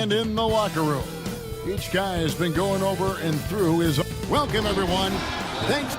And in the locker room, each guy has been going over and through his... Welcome, everyone. Thanks.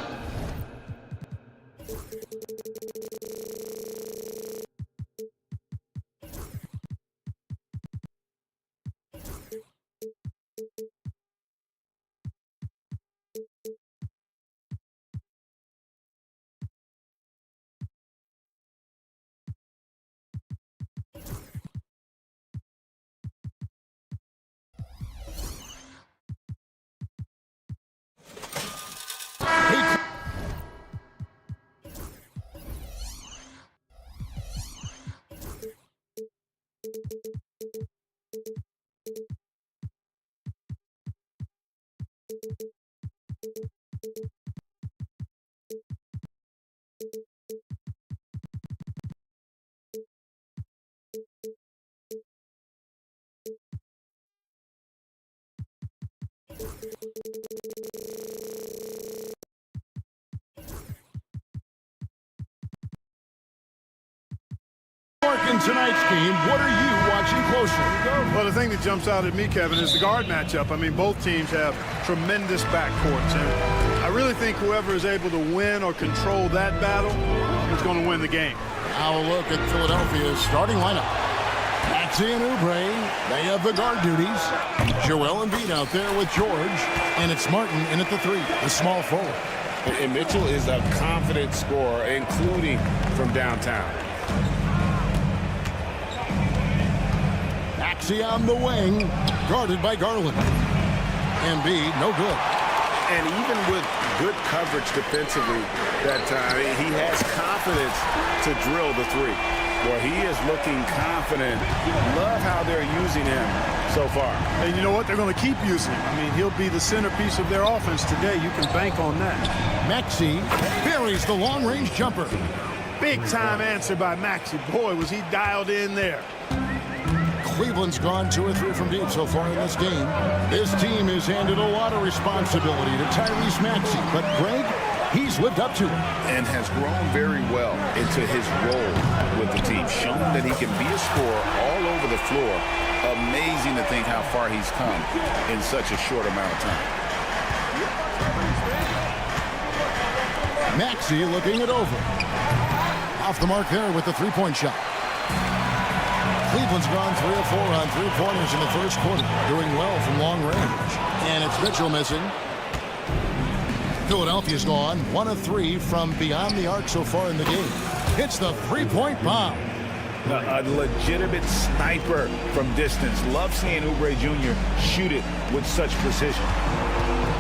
In tonight's game, what are you watching closely? Well, the thing that jumps out at me, Kevin, is the guard matchup. I mean, both teams have tremendous backcourts, and I really think whoever is able to win or control that battle is going to win the game. Now a look at Philadelphia's starting lineup. Maxey and Oubre, they have the guard duties. Joel Embiid out there with George, and it's Martin in at the 3, the small forward. And Mitchell is a confident scorer, including from downtown. Maxey on the wing, guarded by Garland. Embiid, no good. And even with good coverage defensively that time, he has confidence to drill the 3. Well, he is looking confident. Love how they're using him so far. And you know what? They're going to keep using him. I mean, he'll be the centerpiece of their offense today. You can bank on that. Maxey buries the long-range jumper. Big-time answer by Maxey. Boy, was he dialed in there. Cleveland's gone 2 or 3 from deep so far in this game. This team has handed a lot of responsibility to Tyrese Maxey, but Greg, he's lived up to it. And has grown very well into his role with the team, shown that he can be a scorer all over the floor. Amazing to think how far he's come in such a short amount of time. Maxey looking it over. Off the mark there with the three-point shot. Cleveland's gone 3 or 4 on three-pointers in the first quarter, doing well from long range. And it's Mitchell missing. Philadelphia's gone 1 of 3 from beyond the arc so far in the game. It's the three-point bomb. A legitimate sniper from distance. Love seeing Oubre Jr. shoot it with such precision.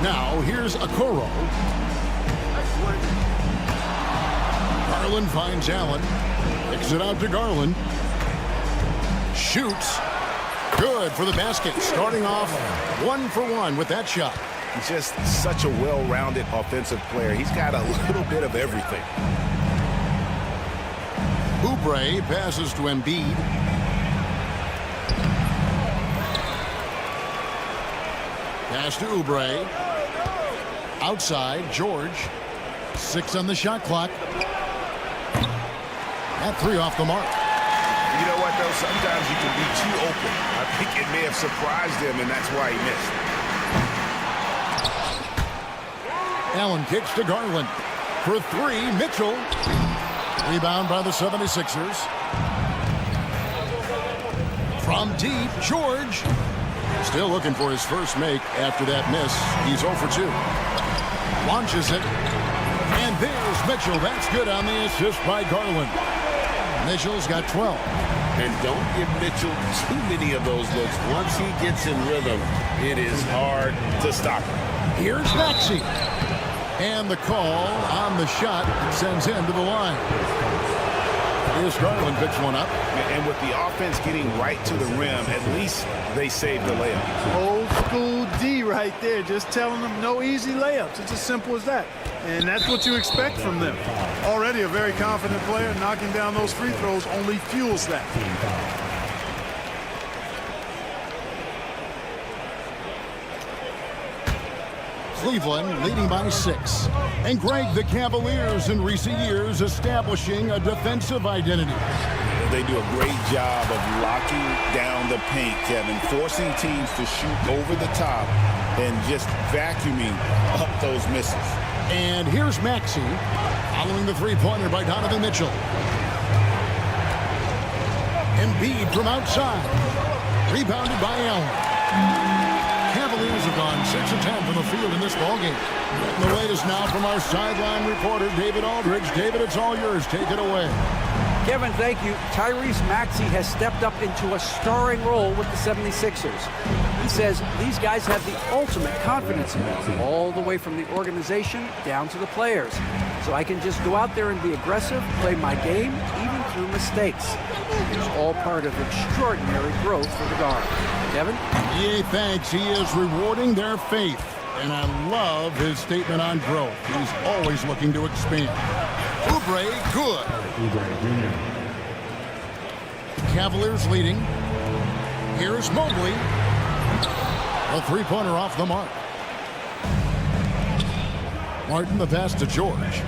Now here's Okoro. Garland finds Allen. Kicks it out to Garland. Shoots. Good for the basket. Starting off 1 for 1 with that shot. He's just such a well-rounded offensive player. He's got a little bit of everything. Oubre passes to Embiid. Pass to Oubre. Outside, George. 6 on the shot clock. That 3 off the mark. You know what, though? Sometimes you can be too open. I think it may have surprised him, and that's why he missed. Allen kicks to Garland. For 3, Mitchell. Rebound by the 76ers. From deep, George. Still looking for his first make after that miss. He's 0 for 2. Launches it. And there's Mitchell. That's good on the assist by Garland. Mitchell's got 12. And don't give Mitchell too many of those looks. Once he gets in rhythm, it is hard to stop him. Here's Maxey. And the call on the shot sends him to the line. Here's Garland, picks one up. And with the offense getting right to the rim, at least they saved the layup. Old school D right there, just telling them no easy layups. It's as simple as that. And that's what you expect from them. Already a very confident player, knocking down those free throws only fuels that. Cleveland leading by 6. And Greg, the Cavaliers in recent years establishing a defensive identity. They do a great job of locking down the paint, Kevin, forcing teams to shoot over the top and just vacuuming up those misses. And here's Maxey following the three-pointer by Donovan Mitchell. Embiid from outside. Rebounded by Allen. Cavaliers have gone 6 of 10 from the field in this ballgame. And the latest now from our sideline reporter, David Aldridge. David, it's all yours. Take it away. Kevin, thank you. Tyrese Maxey has stepped up into a starring role with the 76ers. He says these guys have the ultimate confidence in him, all the way from the organization down to the players. So I can just go out there and be aggressive, play my game, even through mistakes. It's all part of extraordinary growth for the guard. Kevin? Yeah, thanks. He is rewarding their faith. And I love his statement on growth. He's always looking to expand. Oubre, good. Cavaliers leading. Here's Mobley. A three-pointer off the mark. Martin, the pass to George.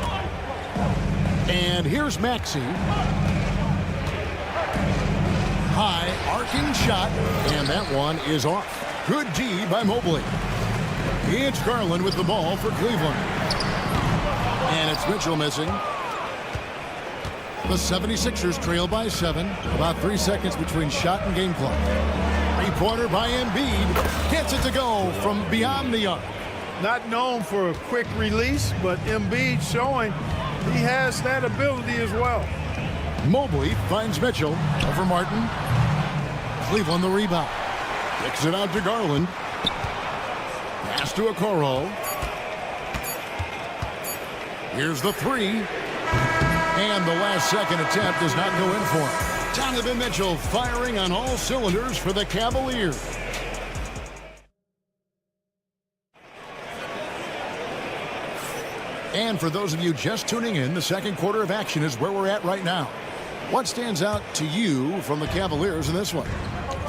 And here's Maxey. High, arcing shot. And that one is off. Good D by Mobley. It's Garland with the ball for Cleveland. And it's Mitchell missing. The 76ers trail by 7. About 3 seconds between shot and game clock. Three-pointer by Embiid. Gets it to go from beyond the arc. Not known for a quick release, but Embiid showing he has that ability as well. Mobley finds Mitchell over Martin. Cleveland the rebound. Kicks it out to Garland. Pass to Okoro. Here's the three. And the last second attempt does not go in for him. Donovan Mitchell firing on all cylinders for the Cavaliers. And for those of you just tuning in, the second quarter of action is where we're at right now. What stands out to you from the Cavaliers in this one?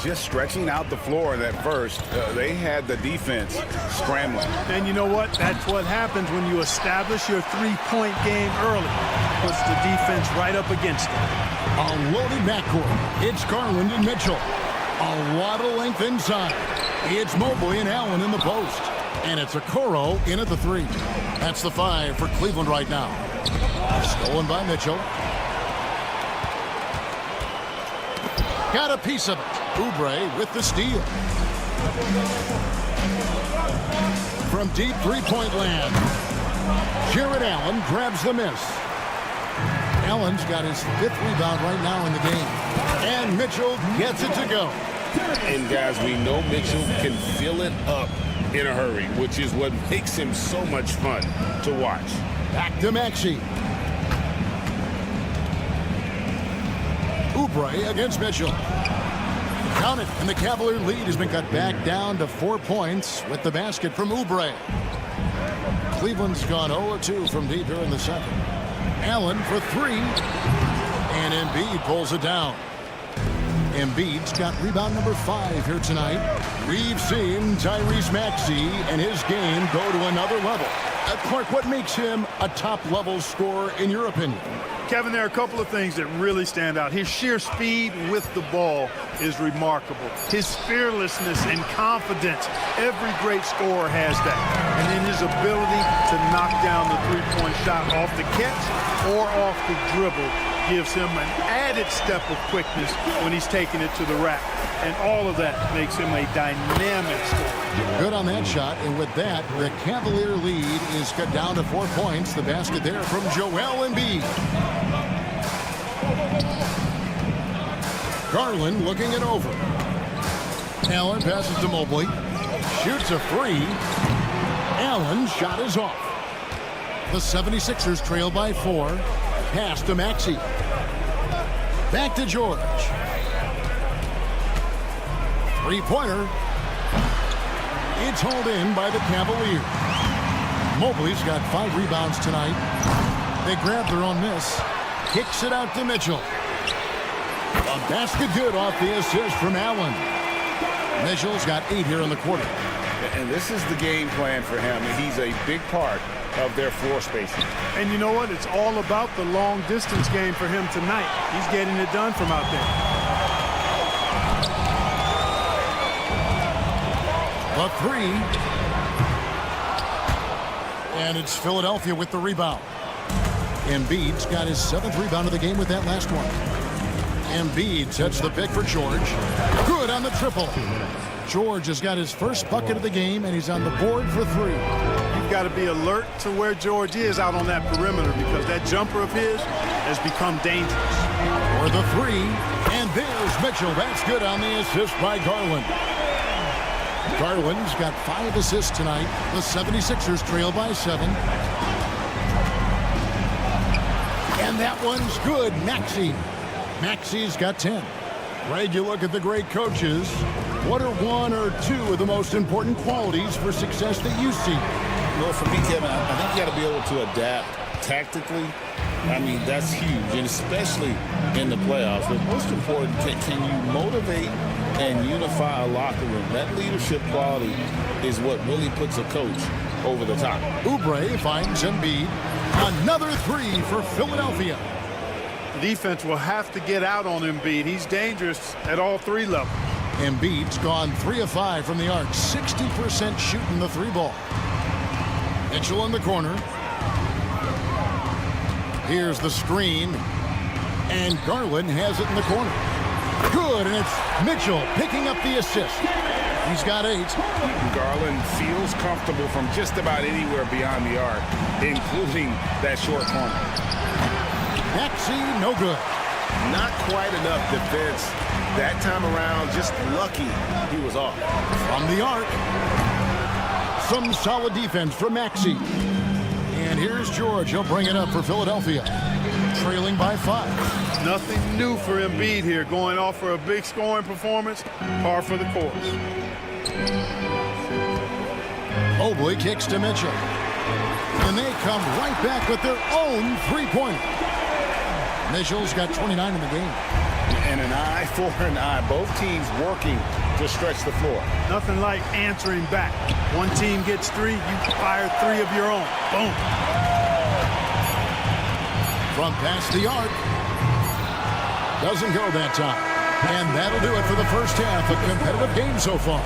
Just stretching out the floor in that first. They had the defense scrambling. And you know what? That's what happens when you establish your three-point game early. Puts the defense right up against it. A loaded backcourt. It's Garland and Mitchell. A lot of length inside. It's Mobley and Allen in the post. And it's Okoro in at the three. That's the 5 for Cleveland right now. Stolen by Mitchell. Got a piece of it. Oubre with the steal. From deep three-point land, Jared Allen grabs the miss. Allen's got his 5th rebound right now in the game. And Mitchell gets it to go. And guys, we know Mitchell can fill it up in a hurry, which is what makes him so much fun to watch. Back to Maxey. Oubre against Mitchell. Count it, and the Cavalier lead has been cut back down to 4 points with the basket from Oubre. Cleveland's gone 0-2 from deep here in the second. Allen for 3, and Embiid pulls it down. Embiid's got rebound number 5 here tonight. We've seen Tyrese Maxey and his game go to another level. Clark, what makes him a top-level scorer in your opinion? Kevin, there are a couple of things that really stand out. His sheer speed with the ball is remarkable. His fearlessness and confidence, every great scorer has that. And then his ability to knock down the three-point shot off the catch or off the dribble gives him an added step of quickness when he's taking it to the rack. And all of that makes him a dynamic scorer. Good on that shot, and with that, the Cavalier lead is cut down to 4 points. The basket there from Joel Embiid. Garland looking it over. Allen passes to Mobley. Shoots a free. Allen's shot is off. The 76ers trail by 4. Pass to Maxey. Back to George. Three-pointer. It's hauled in by the Cavaliers. Mobley's got 5 rebounds tonight. They grab their own miss. Kicks it out to Mitchell. A basket good off the assist from Allen. Mitchell's got 8 here in the quarter. And this is the game plan for him. He's a big part of their floor spacing. And you know what? It's all about the long distance game for him tonight. He's getting it done from out there. The three. And it's Philadelphia with the rebound. Embiid's got his 7th rebound of the game with that last one. Embiid sets the pick for George. Good on the triple. George has got his first bucket of the game, and he's on the board for 3. You've got to be alert to where George is out on that perimeter because that jumper of his has become dangerous. For the 3, and there's Mitchell. That's good on the assist by Garland. Garland's got 5 assists tonight. The 76ers trail by 7. And that one's good. Maxi's got 10. Greg, you look at the great coaches. What are 1 or 2 of the most important qualities for success that you see? Well, for me, Kevin, I think you got to be able to adapt tactically. I mean, that's huge, and especially in the playoffs. But most important, can you motivate and unify a locker room? That leadership quality is what really puts a coach over the top. Oubre finds Embiid. Another 3 for Philadelphia. Defense will have to get out on Embiid. He's dangerous at all 3 levels. Embiid's gone 3 of 5 from the arc. 60% shooting the 3 ball. Mitchell in the corner. Here's the screen. And Garland has it in the corner. Good, and it's Mitchell picking up the assist. He's got 8. Garland feels comfortable from just about anywhere beyond the arc, including that short corner. Maxey, no good. Not quite enough defense that time around. Just lucky he was off. From the arc. Some solid defense from Maxey. And here's George. He'll bring it up for Philadelphia. Trailing by 5. Nothing new for Embiid here. Going off for a big scoring performance. Par for the course. Mobley kicks to Mitchell. And they come right back with their own 3-pointer. Mitchell's got 29 in the game. And an eye for an eye. Both teams working to stretch the floor. Nothing like answering back. One team gets 3, you fire 3 of your own. Boom. From past the arc. Doesn't go that time. And that'll do it for the first half. A competitive game so far.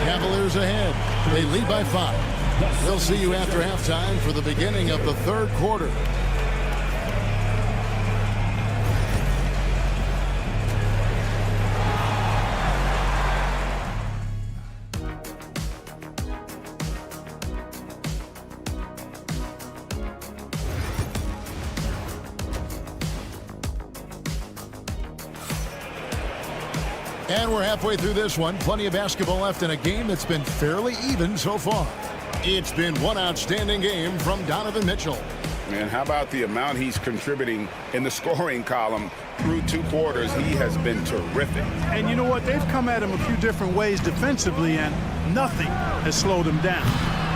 Cavaliers ahead. They lead by 5. We'll see you after halftime for the beginning of the 3rd quarter. And we're halfway through this one. Plenty of basketball left in a game that's been fairly even so far. It's been one outstanding game from Donovan Mitchell. And how about the amount he's contributing in the scoring column through 2 quarters? He has been terrific. And you know what? They've come at him a few different ways defensively, and nothing has slowed him down.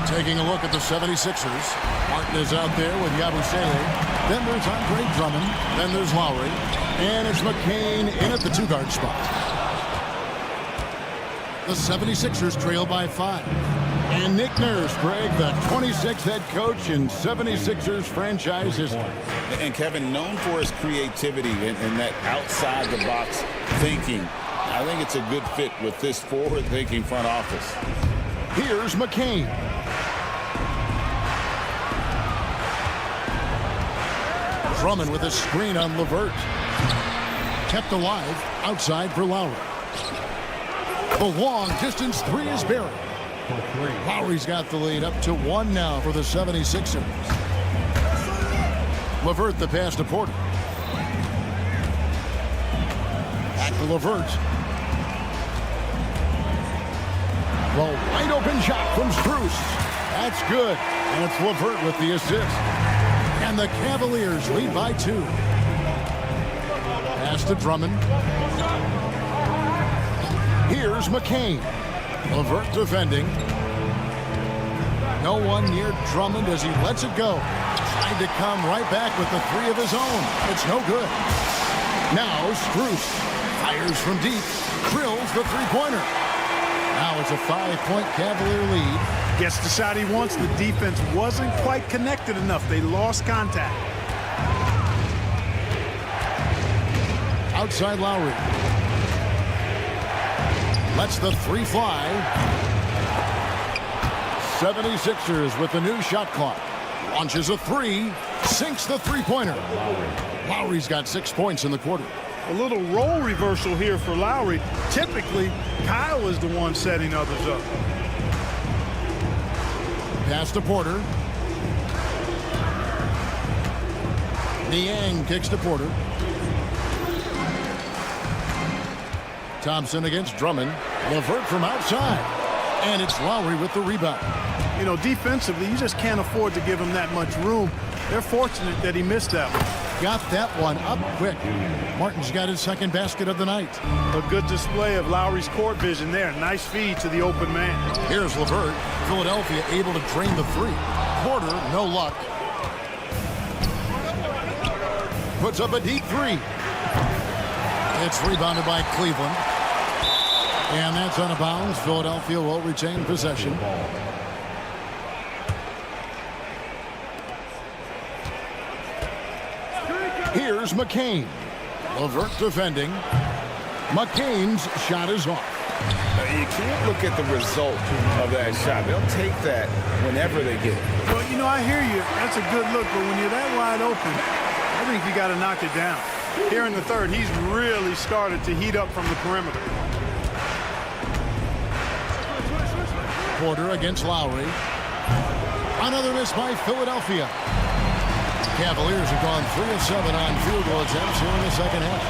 Taking a look at the 76ers. Martin is out there with Yabusele. Then there's Andre Drummond. Then there's Lowry. And it's McCain in at the 2-guard spot. The 76ers trail by 5. And Nick Nurse, Greg, the 26th head coach in 76ers franchise history. And Kevin, known for his creativity and that outside-the-box thinking, I think it's a good fit with this forward-thinking front office. Here's McCain. Drummond with a screen on LeVert. Kept alive outside for Lowry. The long distance 3 is buried. Lowry's got the lead up to 1 now for the 76ers. LeVert the pass to Porter. Back to LeVert. The wide open shot from Strus. That's good. And it's LeVert with the assist. And the Cavaliers lead by 2. Pass to Drummond. Here's McCain. LeVert defending. No one near Drummond as he lets it go. Trying to come right back with the 3 of his own. It's no good. Now Strus fires from deep. Drills the 3-pointer. Now it's a 5-point Cavalier lead. Gets the shot he wants. The defense wasn't quite connected enough. They lost contact. Outside Lowry. Lets the three fly. 76ers with the new shot clock. Launches a three. Sinks the three-pointer. Lowry's got 6 points in the quarter. A little role reversal here for Lowry. Typically, Kyle is the one setting others up. Pass to Porter. Niang kicks to Porter. Thompson against Drummond. LeVert from outside. And it's Lowry with the rebound. You know, defensively, you just can't afford to give him that much room. They're fortunate that he missed that one. Got that one up quick. Martin's got his second basket of the night. A good display of Lowry's court vision there. Nice feed to the open man. Here's LeVert. Philadelphia able to drain the three. Porter, no luck. Puts up a deep three. It's rebounded by Cleveland. And that's out of bounds. Philadelphia will retain possession. Here's McCain. LeVert defending. McCain's shot is off. You can't look at the result of that shot. They'll take that whenever they get it. Well, you know, I hear you. That's a good look, but when you're that wide open, I think you got to knock it down. Here in the third, he's really started to heat up from the perimeter. Porter against Lowry. Another miss by Philadelphia. Cavaliers have gone 3 of 7 on field goal attempts here in the second half.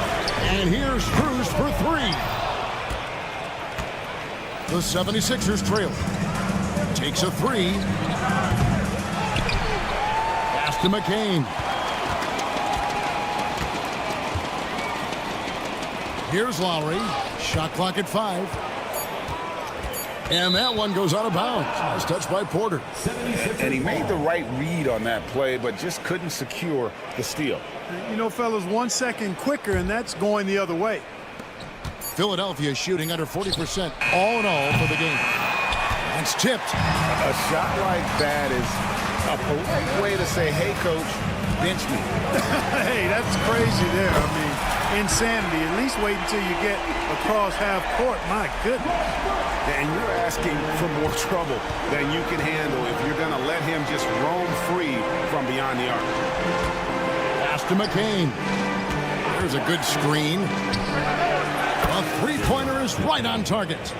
And here's Cruz for three. The 76ers trail. Takes a three. Pass to McCain. Here's Lowry. Shot clock at 5. And that one goes out of bounds. It's touched by Porter. And he made the right read on that play, but just couldn't secure the steal. You know, fellas, 1 second quicker, and that's going the other way. Philadelphia shooting under 40% all in all for the game. It's tipped. A shot like that is a polite way to say, hey, coach, bench me. Hey, that's crazy there. I mean, insanity. At least wait until you get across half court. My goodness. And you're asking for more trouble than you can handle if you're going to let him just roam free from beyond the arc. Pass to McCain. There's a good screen. A three-pointer is right on target.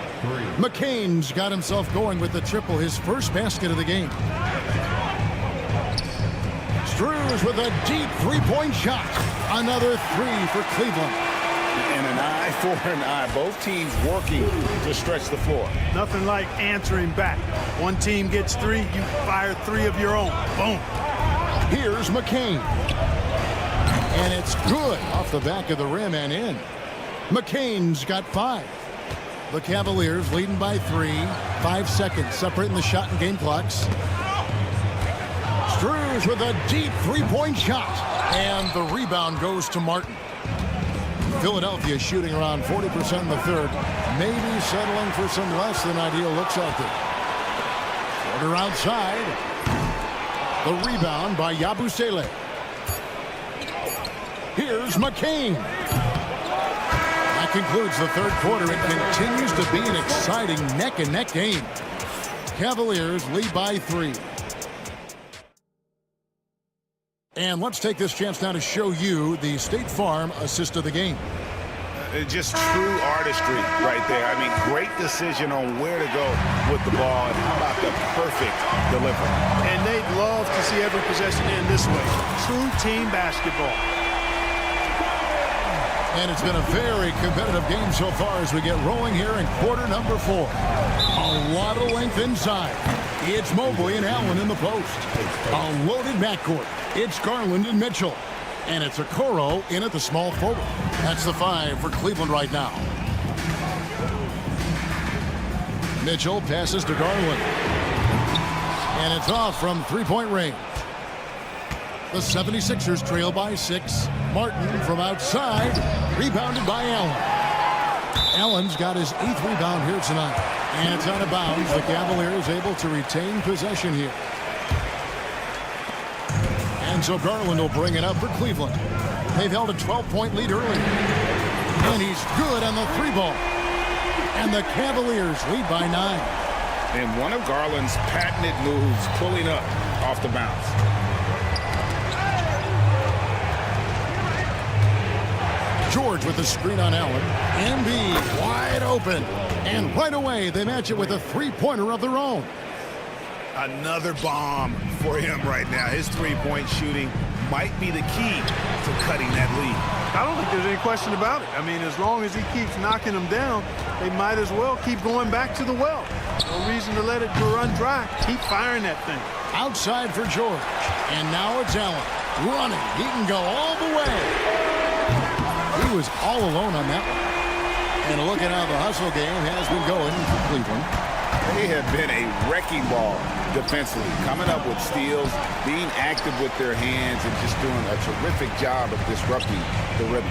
McCain's got himself going with the triple, his first basket of the game. Struz with a deep three-point shot. Another three for Cleveland. And an eye for an eye. Both teams working to stretch the floor. Nothing like answering back. One team gets three, you fire three of your own. Boom. Here's McCain. And it's good off the back of the rim and in. McCain's got 5. The Cavaliers leading by 3. 5 seconds separating the shot and game clocks. Struz with a deep three-point shot. And the rebound goes to Martin. Philadelphia shooting around 40% in the third. Maybe settling for some less than ideal looks out there. Porter outside. The rebound by Yabusele. Here's McCain. That concludes the third quarter. It continues to be an exciting neck-and-neck game. Cavaliers lead by 3. And let's take this chance now to show you the State Farm assist of the game. Just true artistry right there. I mean, great decision on where to go with the ball, and how about the perfect delivery. And they'd love to see every possession end this way. True team basketball. And it's been a very competitive game so far as we get rolling here in quarter number 4. A lot of length inside. It's Mobley and Allen in the post. A loaded backcourt. It's Garland and Mitchell. And it's Okoro in at the small forward. That's the 5 for Cleveland right now. Mitchell passes to Garland. And it's off from three-point range. The 76ers trail by 6. Martin from outside. Rebounded by Allen. Allen's got his 8th rebound here tonight. And it's out of bounds. The Cavaliers able to retain possession here. And so Garland will bring it up for Cleveland. They've held a 12-point lead early. And he's good on the three ball. And the Cavaliers lead by 9. And one of Garland's patented moves, pulling up off the bounce. George with the screen on Allen. Embiid wide open. And right away, they match it with a three-pointer of their own. Another bomb for him right now. His three-point shooting might be the key to cutting that lead. I don't think there's any question about it. I mean, as long as he keeps knocking them down, they might as well keep going back to the well. No reason to let it run dry. Keep firing that thing. Outside for George. And now it's Allen. Running. He can go all the way. He was all alone on that one. And look at how the hustle game has been going for Cleveland. They have been a wrecking ball defensively, coming up with steals, being active with their hands, and just doing a terrific job of disrupting the rhythm.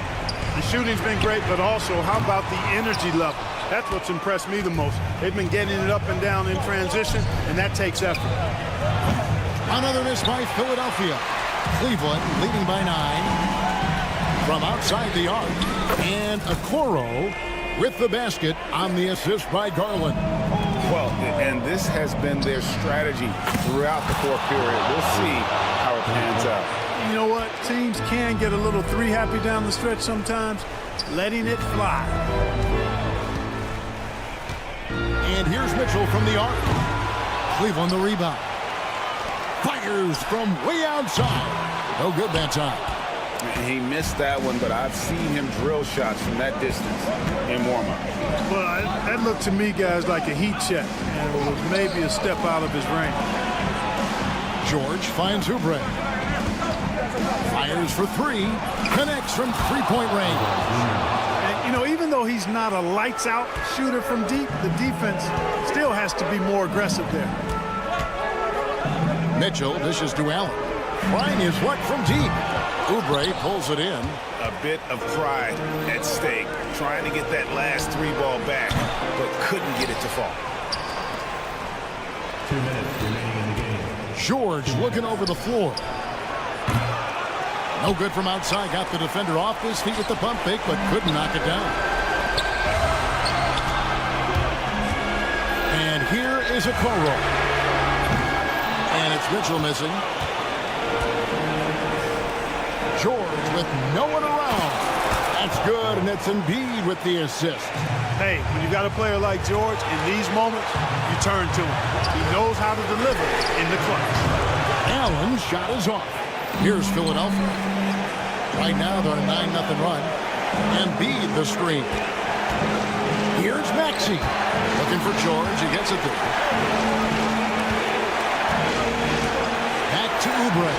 The shooting's been great, but also how about the energy level? That's what's impressed me the most. They've been getting it up and down in transition, and that takes effort. Another miss by Philadelphia. Cleveland leading by 9 from outside the arc. And Okoro with the basket on the assist by Garland. Well, and this has been their strategy throughout the fourth period. We'll see how it pans out. You know what? Teams can get a little three happy down the stretch sometimes. Letting it fly. And here's Mitchell from the arc. Cleveland the rebound. Fires from way outside. No good that time. He missed that one, but I've seen him drill shots from that distance in warm-up. Well, that looked to me, guys, like a heat check, and it was maybe a step out of his range. George finds Oubre. Fires for 3. Connects from three-point range. And, you know, even though he's not a lights-out shooter from deep, the defense still has to be more aggressive there. Mitchell dishes to Allen. Trying his luck from deep. Oubre pulls it in. A bit of pride at stake, trying to get that last three ball back, but couldn't get it to fall. 2 minutes remaining in the game. George looking over the floor. No good from outside. Got the defender off his feet with the pump fake, but couldn't knock it down. And here is Okoro. And it's Mitchell missing. George with no one around. That's good, and it's Embiid with the assist. Hey, when you got a player like George, in these moments, you turn to him. He knows how to deliver in the clutch. Allen's shot is off. Here's Philadelphia. Right now, they're on a 9-0 run. Embiid the screen. Here's Maxey. Looking for George. He gets it there. Back to Oubre.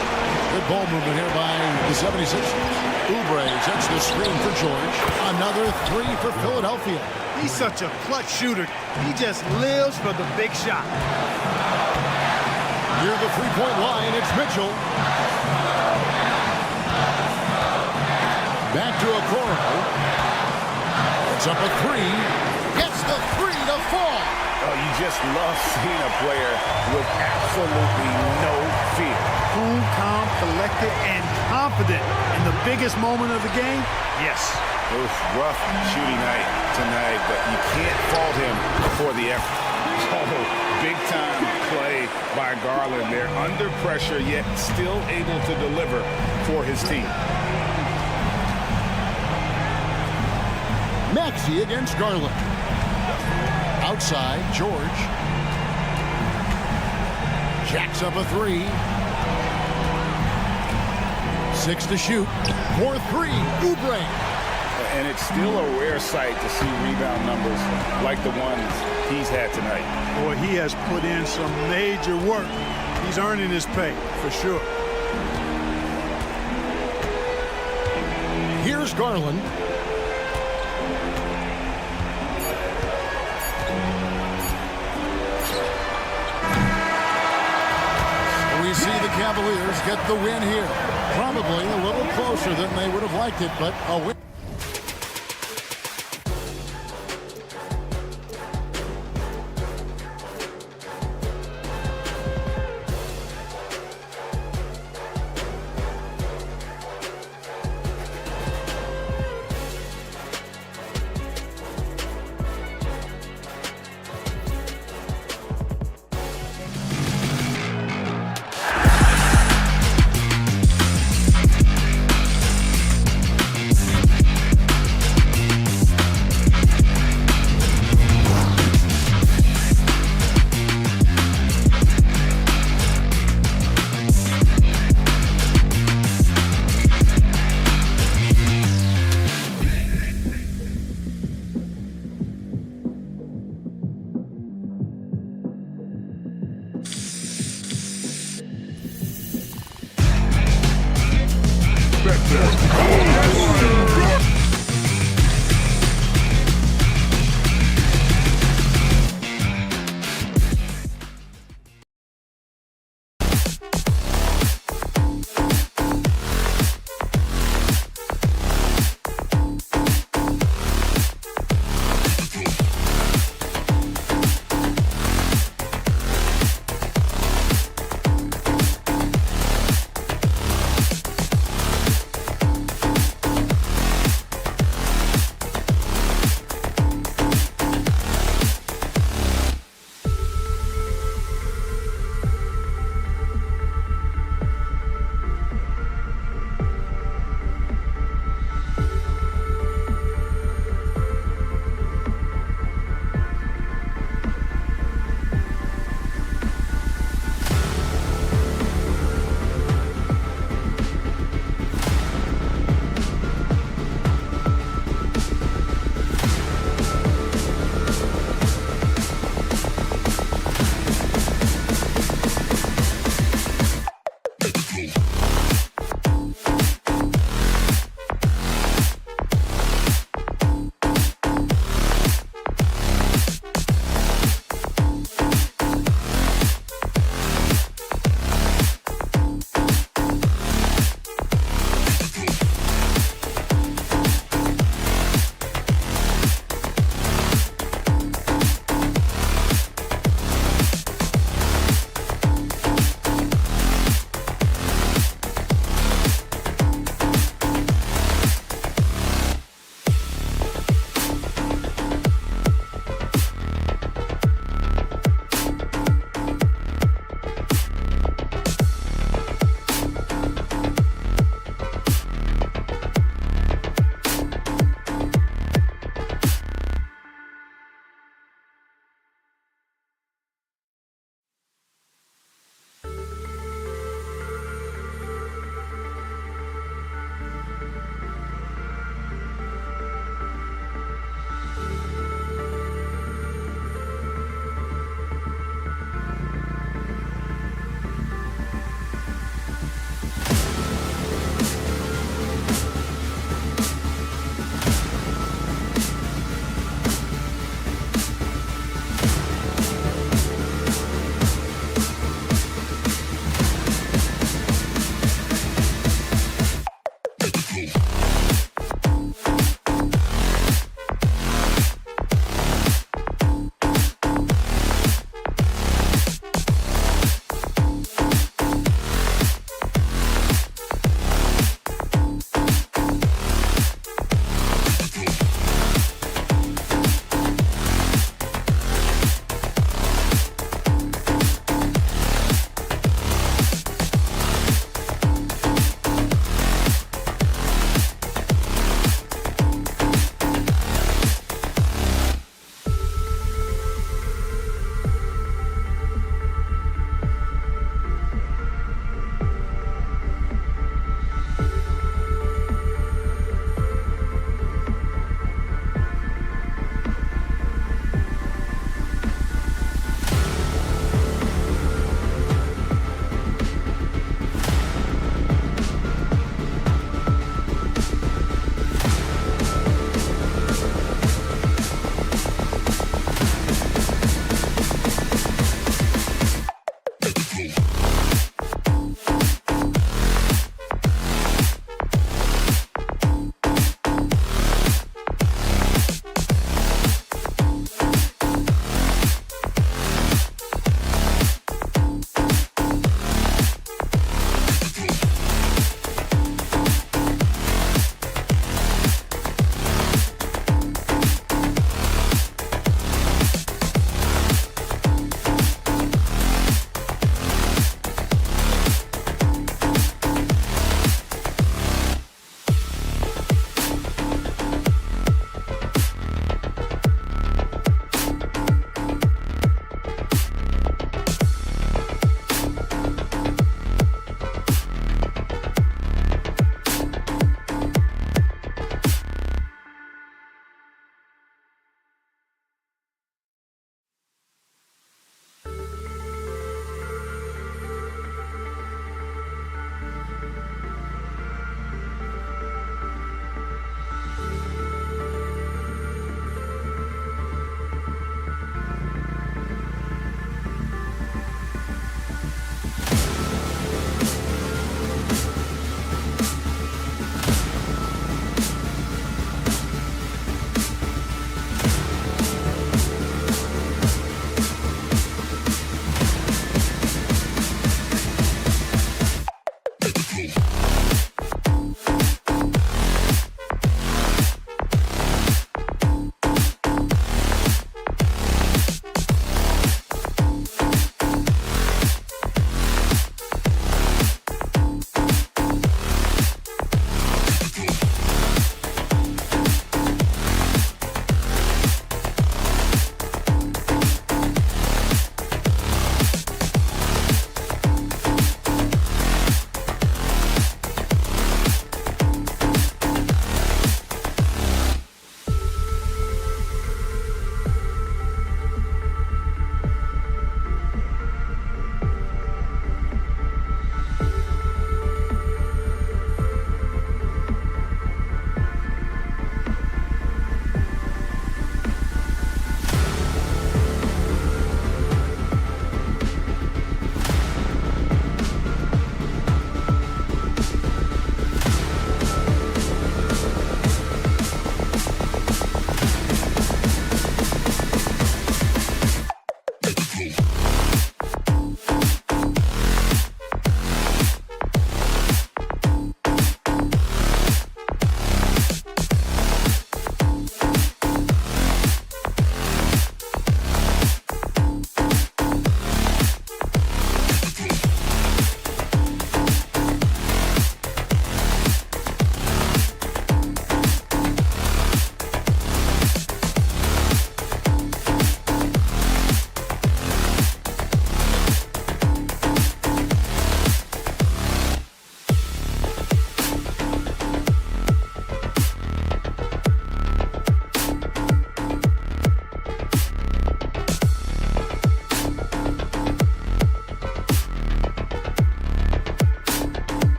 Good ball movement here by the 76ers. Oubre sets the screen for George. Another 3 for Philadelphia. He's such a clutch shooter. He just lives for the big shot. Near the three-point line, it's Mitchell. Back to Okoro. It's up a 3. Gets the 3 to fall. Oh, you just love seeing a player with absolutely no fear. Cool, calm, collected, and confident in the biggest moment of the game. Yes. It was rough shooting night tonight, but you can't fault him for the effort. Oh, big-time play by Garland. They're under pressure, yet still able to deliver for his team. Maxey against Garland. Outside, George. Jacks up a 3. 6 to shoot. 4-3. Oubre. And it's still a rare sight to see rebound numbers like the ones he's had tonight. Boy, he has put in some major work. He's earning his pay, for sure. Here's Garland. We see the Cavaliers get the win here. Probably a little closer than they would have liked it, but a win.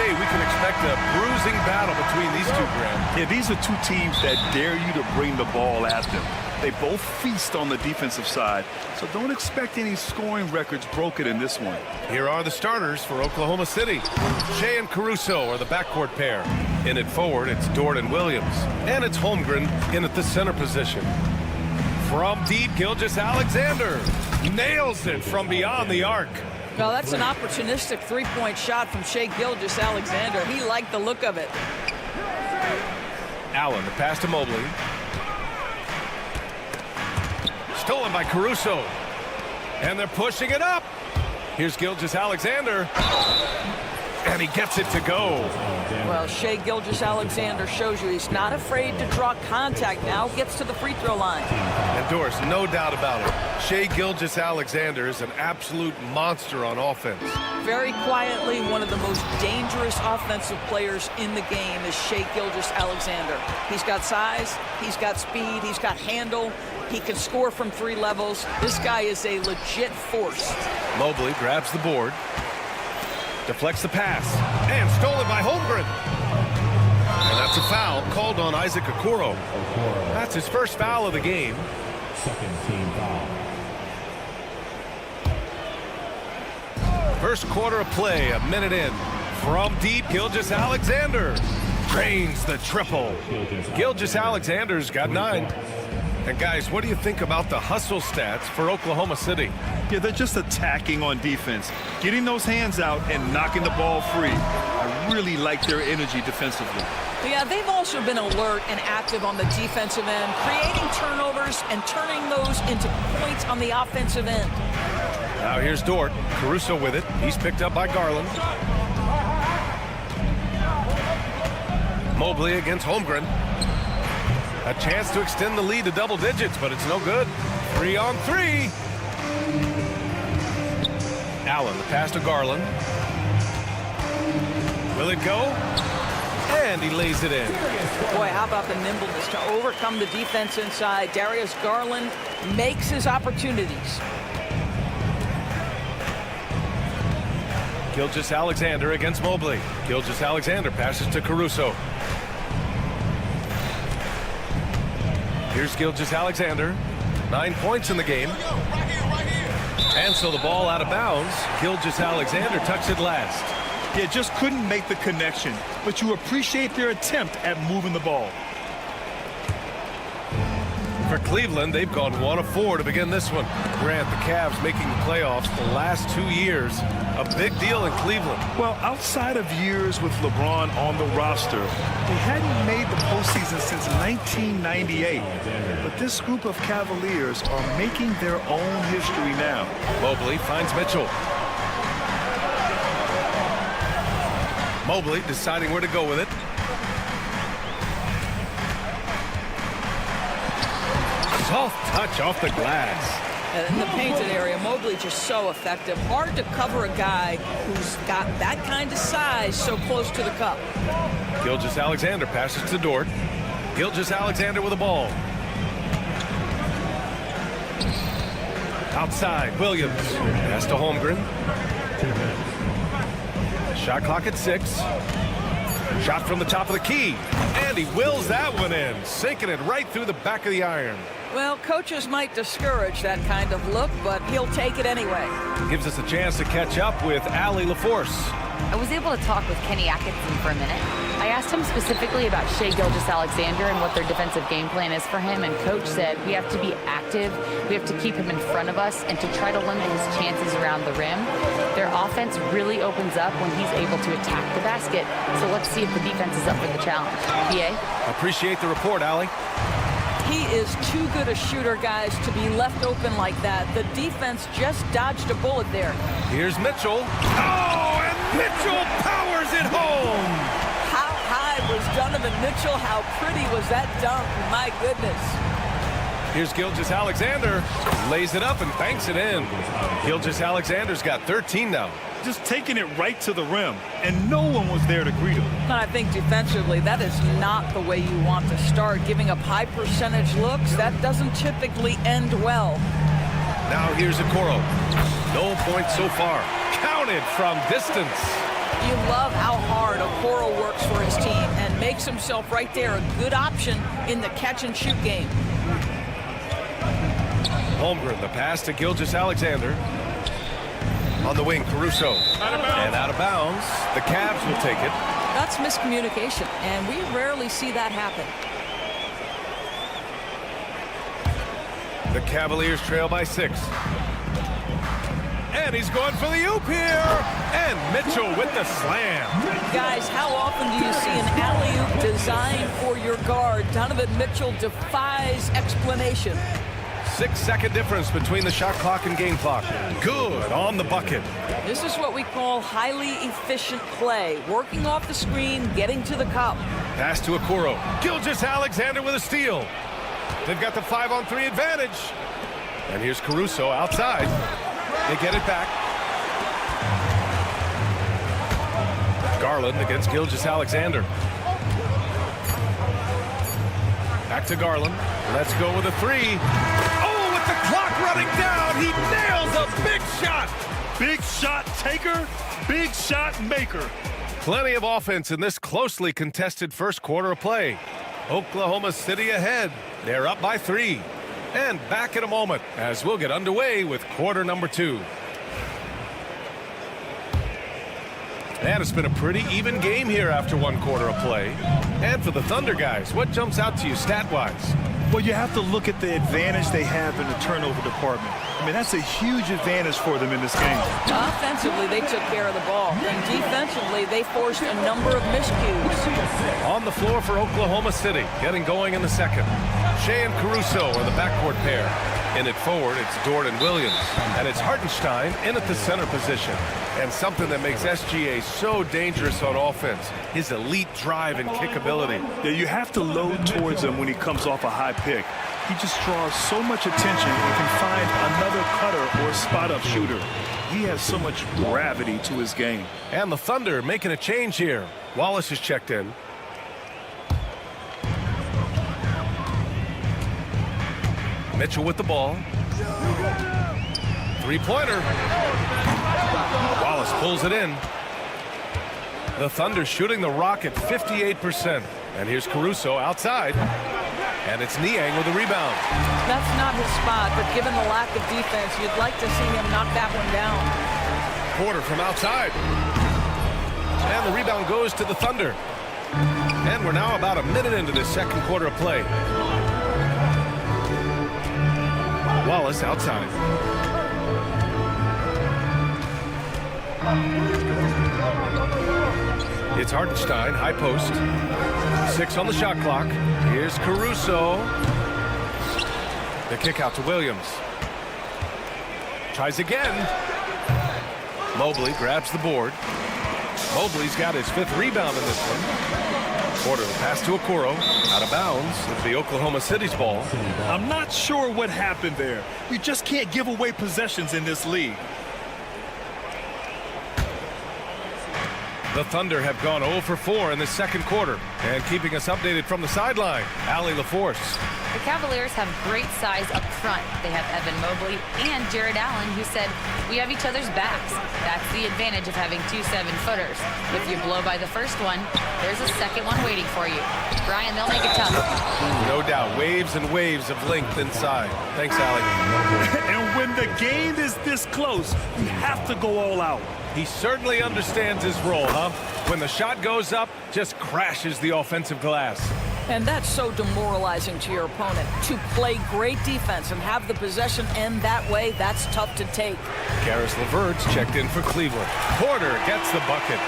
day we can expect a bruising battle between these two, Graham. Yeah, these are two teams that dare you to bring the ball at them. They both feast on the defensive side, so don't expect any scoring records broken in this one. Here are the starters for Oklahoma City. Shea and Caruso are the backcourt pair. In it forward, it's Dort and Williams. And it's Holmgren in at the center position. From deep, Gilgeous-Alexander nails it from beyond the arc. Well, that's an opportunistic three-point shot from Shea Gilgeous-Alexander. He liked the look of it. Allen, the pass to Mobley. Stolen by Caruso. And they're pushing it up. Here's Gilgeous-Alexander. And he gets it to go. Well, Shea Gilgeous-Alexander shows you he's not afraid to draw contact now. Gets to the free throw line. And Doris, no doubt about it, Shea Gilgeous-Alexander is an absolute monster on offense. Very quietly, one of the most dangerous offensive players in the game is Shea Gilgeous-Alexander. He's got size, he's got speed, he's got handle. He can score from 3 levels. This guy is a legit force. Mobley grabs the board. Deflects the pass. And stolen by Holmgren. And that's a foul called on Isaac Okoro. That's his first foul of the game. Second team foul. First quarter of play, a minute in. From deep, Gilgeous-Alexander drains the triple. Gilgeous-Alexander's got 9. And guys, what do you think about the hustle stats for Oklahoma City? Yeah, they're just attacking on defense, getting those hands out and knocking the ball free. I really like their energy defensively. Yeah, they've also been alert and active on the defensive end, creating turnovers and turning those into points on the offensive end. Now here's Dort. Caruso with it. He's picked up by Garland. Mobley against Holmgren. A chance to extend the lead to double digits, but it's no good. 3 on 3. Allen, the pass to Garland. Will it go? And he lays it in. Boy, how about the nimbleness to overcome the defense inside. Darius Garland makes his opportunities. Gilgeous-Alexander against Mobley. Gilgeous-Alexander passes to Caruso. Here's Gilgeous-Alexander. 9 points in the game. And so the ball out of bounds. Gilgeous-Alexander tucks it last. Yeah, just couldn't make the connection, but you appreciate their attempt at moving the ball. For Cleveland, they've gone 1 of 4 to begin this one. Grant, the Cavs making the playoffs the last 2 years. A big deal in Cleveland. Well, outside of years with LeBron on the roster, they hadn't made the postseason since 1998. But this group of Cavaliers are making their own history now. Mobley finds Mitchell. Mobley deciding where to go with it. Soft touch off the glass. In the painted area, Mobley just so effective. Hard to cover a guy who's got that kind of size so close to the cup. Gilgeous-Alexander passes to Dort. Gilgeous-Alexander with the ball. Outside, Williams. Pass to Holmgren. Shot clock at 6. Shot from the top of the key. And he wills that one in, sinking it right through the back of the iron. Well, coaches might discourage that kind of look, but he'll take it anyway. Gives us a chance to catch up with Allie LaForce. I was able to talk with Kenny Atkinson for a minute. I asked him specifically about Shea Gilgeous-Alexander and what their defensive game plan is for him, and Coach said we have to be active, we have to keep him in front of us, and to try to limit his chances around the rim. Their offense really opens up when he's able to attack the basket, so let's see if the defense is up for the challenge. PA? Appreciate the report, Allie. He is too good a shooter, guys, to be left open like that. The defense just dodged a bullet there. Here's Mitchell. Oh, and Mitchell powers it home. How high was Donovan Mitchell? How pretty was that dunk? My goodness. Here's Gilgeous-Alexander. Lays it up and banks it in. Gilgeous-Alexander's got 13 now. Just taking it right to the rim, and no one was there to greet him. And I think defensively, that is not the way you want to start. Giving up high percentage looks, that doesn't typically end well. Now here's Okoro. No points so far. Counted from distance. You love how hard Okoro works for his team and makes himself right there a good option in the catch-and-shoot game. Holmgren, the pass to Gilgeous-Alexander. On the wing, Caruso. And out of bounds. The Cavs will take it. That's miscommunication, and we rarely see that happen. The Cavaliers trail by 6. And he's going for the oop here. And Mitchell with the slam. Guys, how often do you see an alley-oop designed for your guard? Donovan Mitchell defies explanation. 6-second difference between the shot clock and game clock. Good on the bucket. This is what we call highly efficient play. Working off the screen, getting to the cup. Pass to Okoro. Gilgeous-Alexander with a steal. They've got the 5-on-3 advantage. And here's Caruso outside. They get it back. Garland against Gilgeous-Alexander. Back to Garland. Let's go with a 3. Oh, with the clock running down, he nails a big shot. Big shot taker, big shot maker. Plenty of offense in this closely contested first quarter of play. Oklahoma City ahead. They're up by 3. And back in a moment as we'll get underway with quarter number 2. And it's been a pretty even game here after 1 quarter of play. And for the Thunder guys, what jumps out to you stat-wise? Well, you have to look at the advantage they have in the turnover department. I mean, that's a huge advantage for them in this game. Offensively, they took care of the ball. And defensively, they forced a number of miscues. On the floor for Oklahoma City, getting going in the second. Shea and Caruso are the backcourt pair. In it forward, it's Dort and Williams. And it's Hartenstein in at the center position. And something that makes SGA so dangerous on offense, his elite drive and kick ability. Yeah, you have to load towards him when he comes off a high pick. He just draws so much attention and can find another cutter or a spot-up shooter. He has so much gravity to his game. And the Thunder making a change here. Wallace is checked in. Mitchell with the ball. Three-pointer. Wallace pulls it in. The Thunder shooting the rock at 58%. And here's Caruso outside. And it's Niang with a rebound. That's not his spot, but given the lack of defense, you'd like to see him knock that one down. Porter from outside. And the rebound goes to the Thunder. And we're now about a minute into this second quarter of play. Wallace outside. It's Hartenstein, high post. 6 on the shot clock. Here's Caruso. The kick out to Williams. Tries again. Mobley grabs the board. Mobley's got his 5th rebound in this one. Porter, the pass to Okoro. Out of bounds. It's the Oklahoma City's ball. I'm not sure what happened there. You just can't give away possessions in this league. The Thunder have gone 0 for 4 in the second quarter. And keeping us updated from the sideline, Allie LaForce. The Cavaliers have great size up front. They have Evan Mobley and Jared Allen, who said, "We have each other's backs." That's the advantage of having 2 7-footers. If you blow by the first one, there's a second one waiting for you. Brian, they'll make it tough. No doubt, waves and waves of length inside. Thanks, Allie. And when the game is this close, you have to go all out. He certainly understands his role, huh? When the shot goes up, just crashes the offensive glass. And that's so demoralizing to your opponent. To play great defense and have the possession end that way, that's tough to take. Karis LeVert's checked in for Cleveland. Porter gets the bucket.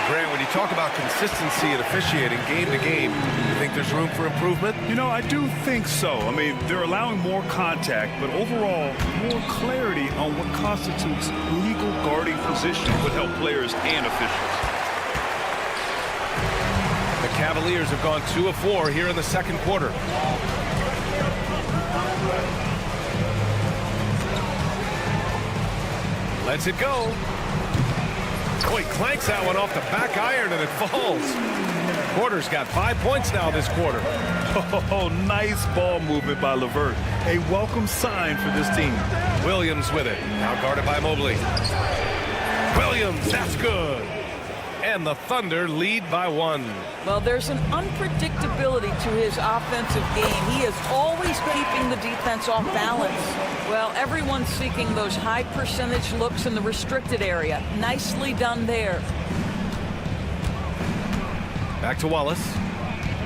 Grant, when you talk about consistency and officiating game to game, you think there's room for improvement? You know, I do think so. I mean, they're allowing more contact, but overall, more clarity on what constitutes legal guarding position would help players and officials. The Cavaliers have gone 2 of 4 here in the second quarter. Lets it go. Oh, he clanks that one off the back iron and it falls. Porter's got 5 points now this quarter. Oh, nice ball movement by LeVert. A welcome sign for this team. Williams with it. Now guarded by Mobley. Williams, that's good. And the Thunder lead by 1. Well, there's an unpredictability to his offensive game. He is always keeping the defense off balance. Well, everyone's seeking those high percentage looks in the restricted area. Nicely done there. Back to Wallace.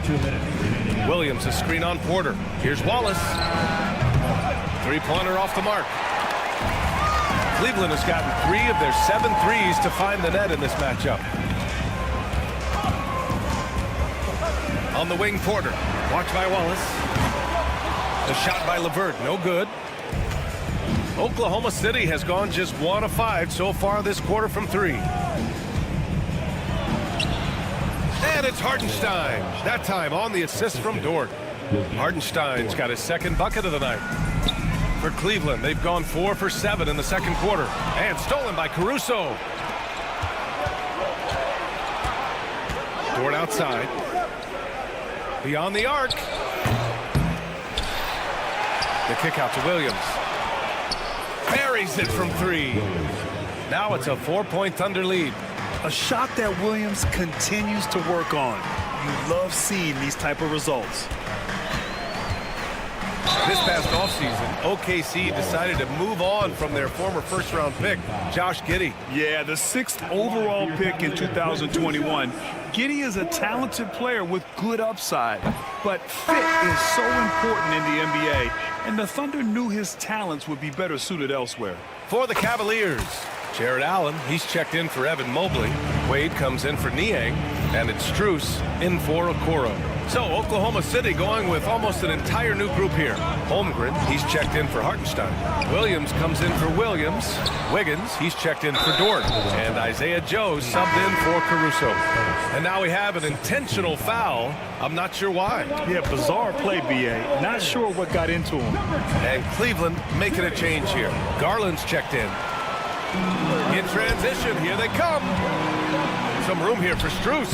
2 minutes. Williams, a screen on Porter. Here's Wallace. Three-pointer off the mark. Cleveland has gotten 3 of their 7 threes to find the net in this matchup. On the wing, Porter. Watched by Wallace. The shot by LeVert, no good. Oklahoma City has gone just 1 of 5 so far this quarter from 3. And it's Hartenstein. That time on the assist from Dort. Hartenstein's got his 2nd bucket of the night. For Cleveland, they've gone 4 for 7 in the 2nd quarter. And stolen by Caruso. Dort outside. Beyond the arc. The kick out to Williams. Buries it from 3. Now it's a 4-point Thunder lead. A shot that Williams continues to work on. You love seeing these type of results. This past offseason, OKC decided to move on from their former first-round pick, Josh Giddey. Yeah, the 6th overall pick in 2021. Giddey is a talented player with good upside, but fit is so important in the NBA, and the Thunder knew his talents would be better suited elsewhere. For the Cavaliers, Jared Allen, he's checked in for Evan Mobley. Wade comes in for Niang, and it's Strus in for Okoro. So Oklahoma City going with almost an entire new group here. Holmgren, he's checked in for Hartenstein. Williams comes in for Williams. Wiggins, he's checked in for Dort. And Isaiah Joe subbed in for Caruso. And now we have an intentional foul. I'm not sure why. Yeah, bizarre play, B.A. Not sure what got into him. And Cleveland making a change here. Garland's checked in. In transition, here they come. Some room here for Strus.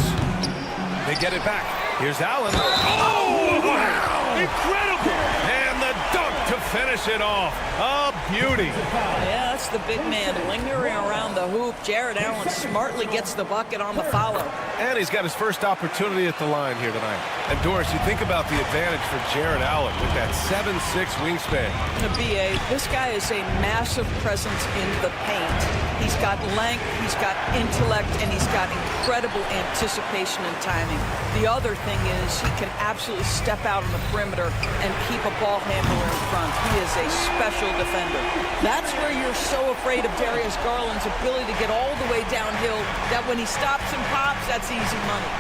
They get it back. Here's Allen. Oh, wow! Incredible! And the dunk to finish it off. A beauty. Yeah, that's the big man lingering around the hoop. Jared Allen smartly gets the bucket on the follow. And he's got his first opportunity at the line here tonight. And Doris, you think about the advantage for Jared Allen with that 7'6" wingspan. The BA, this guy is a massive presence in the paint. He's got length, he's got intellect, and he's got incredible anticipation and timing. The other thing is he can absolutely step out on the perimeter and keep a ball handler in front. He is a special defender. That's where you're so afraid of Darius Garland's ability to get all the way downhill that when he stops and pops, that's easy money.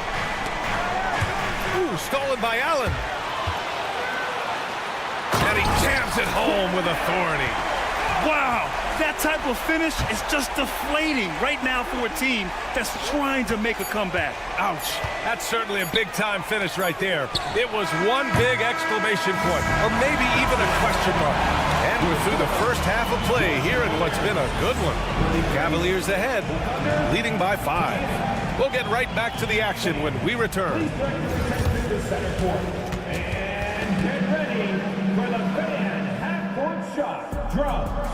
Ooh, stolen by Allen. And he jams it home with authority. Wow, that type of finish is just deflating right now for a team that's trying to make a comeback. Ouch. That's certainly a big-time finish right there. It was one big exclamation point, or maybe even a question mark. And we're through the first half of play here in what's been a good one. The Cavaliers ahead, leading by 5. We'll get right back to the action when we return. And get ready for the fan half-court shot. Drums.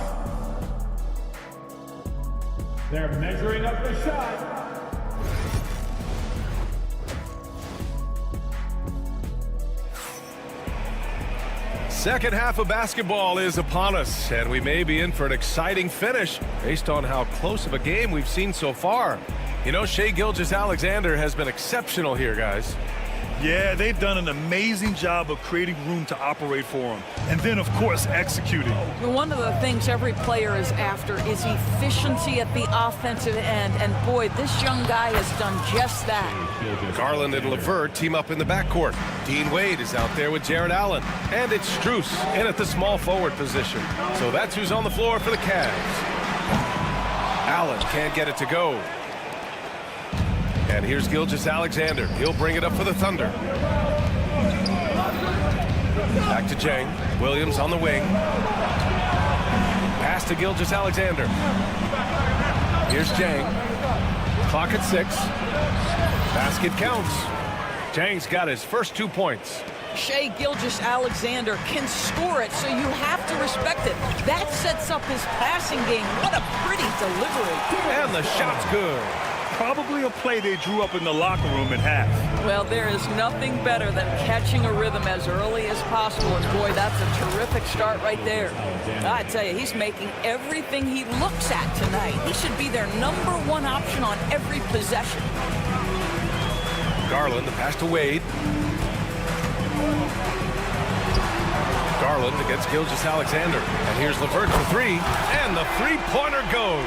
They're measuring up the shot. Second half of basketball is upon us, and we may be in for an exciting finish based on how close of a game we've seen so far. You know, Shai Gilgeous-Alexander has been exceptional here, guys. Yeah, they've done an amazing job of creating room to operate for him. And then, of course, executing. One of the things every player is after is efficiency at the offensive end. And boy, this young guy has done just that. Garland and LeVert team up in the backcourt. Dean Wade is out there with Jared Allen. And it's Strus in at the small forward position. So that's who's on the floor for the Cavs. Allen can't get it to go. And here's Gilgeous-Alexander. He'll bring it up for the Thunder. Back to Jang. Williams on the wing. Pass to Gilgeous-Alexander. Here's Jang. Clock at 6. Basket counts. Jang's got his first 2 points. Shai Gilgeous-Alexander can score it, so you have to respect it. That sets up his passing game. What a pretty delivery. And the shot's good. probably a play they drew up in the locker room at half. Well, there is nothing better than catching a rhythm as early as possible. And boy, that's a terrific start right there. I tell you, he's making everything he looks at tonight. He should be their #1 option on every possession. Garland, the pass to Wade. Garland against Gilgeous-Alexander. And here's LeVert for three. And the three-pointer goes.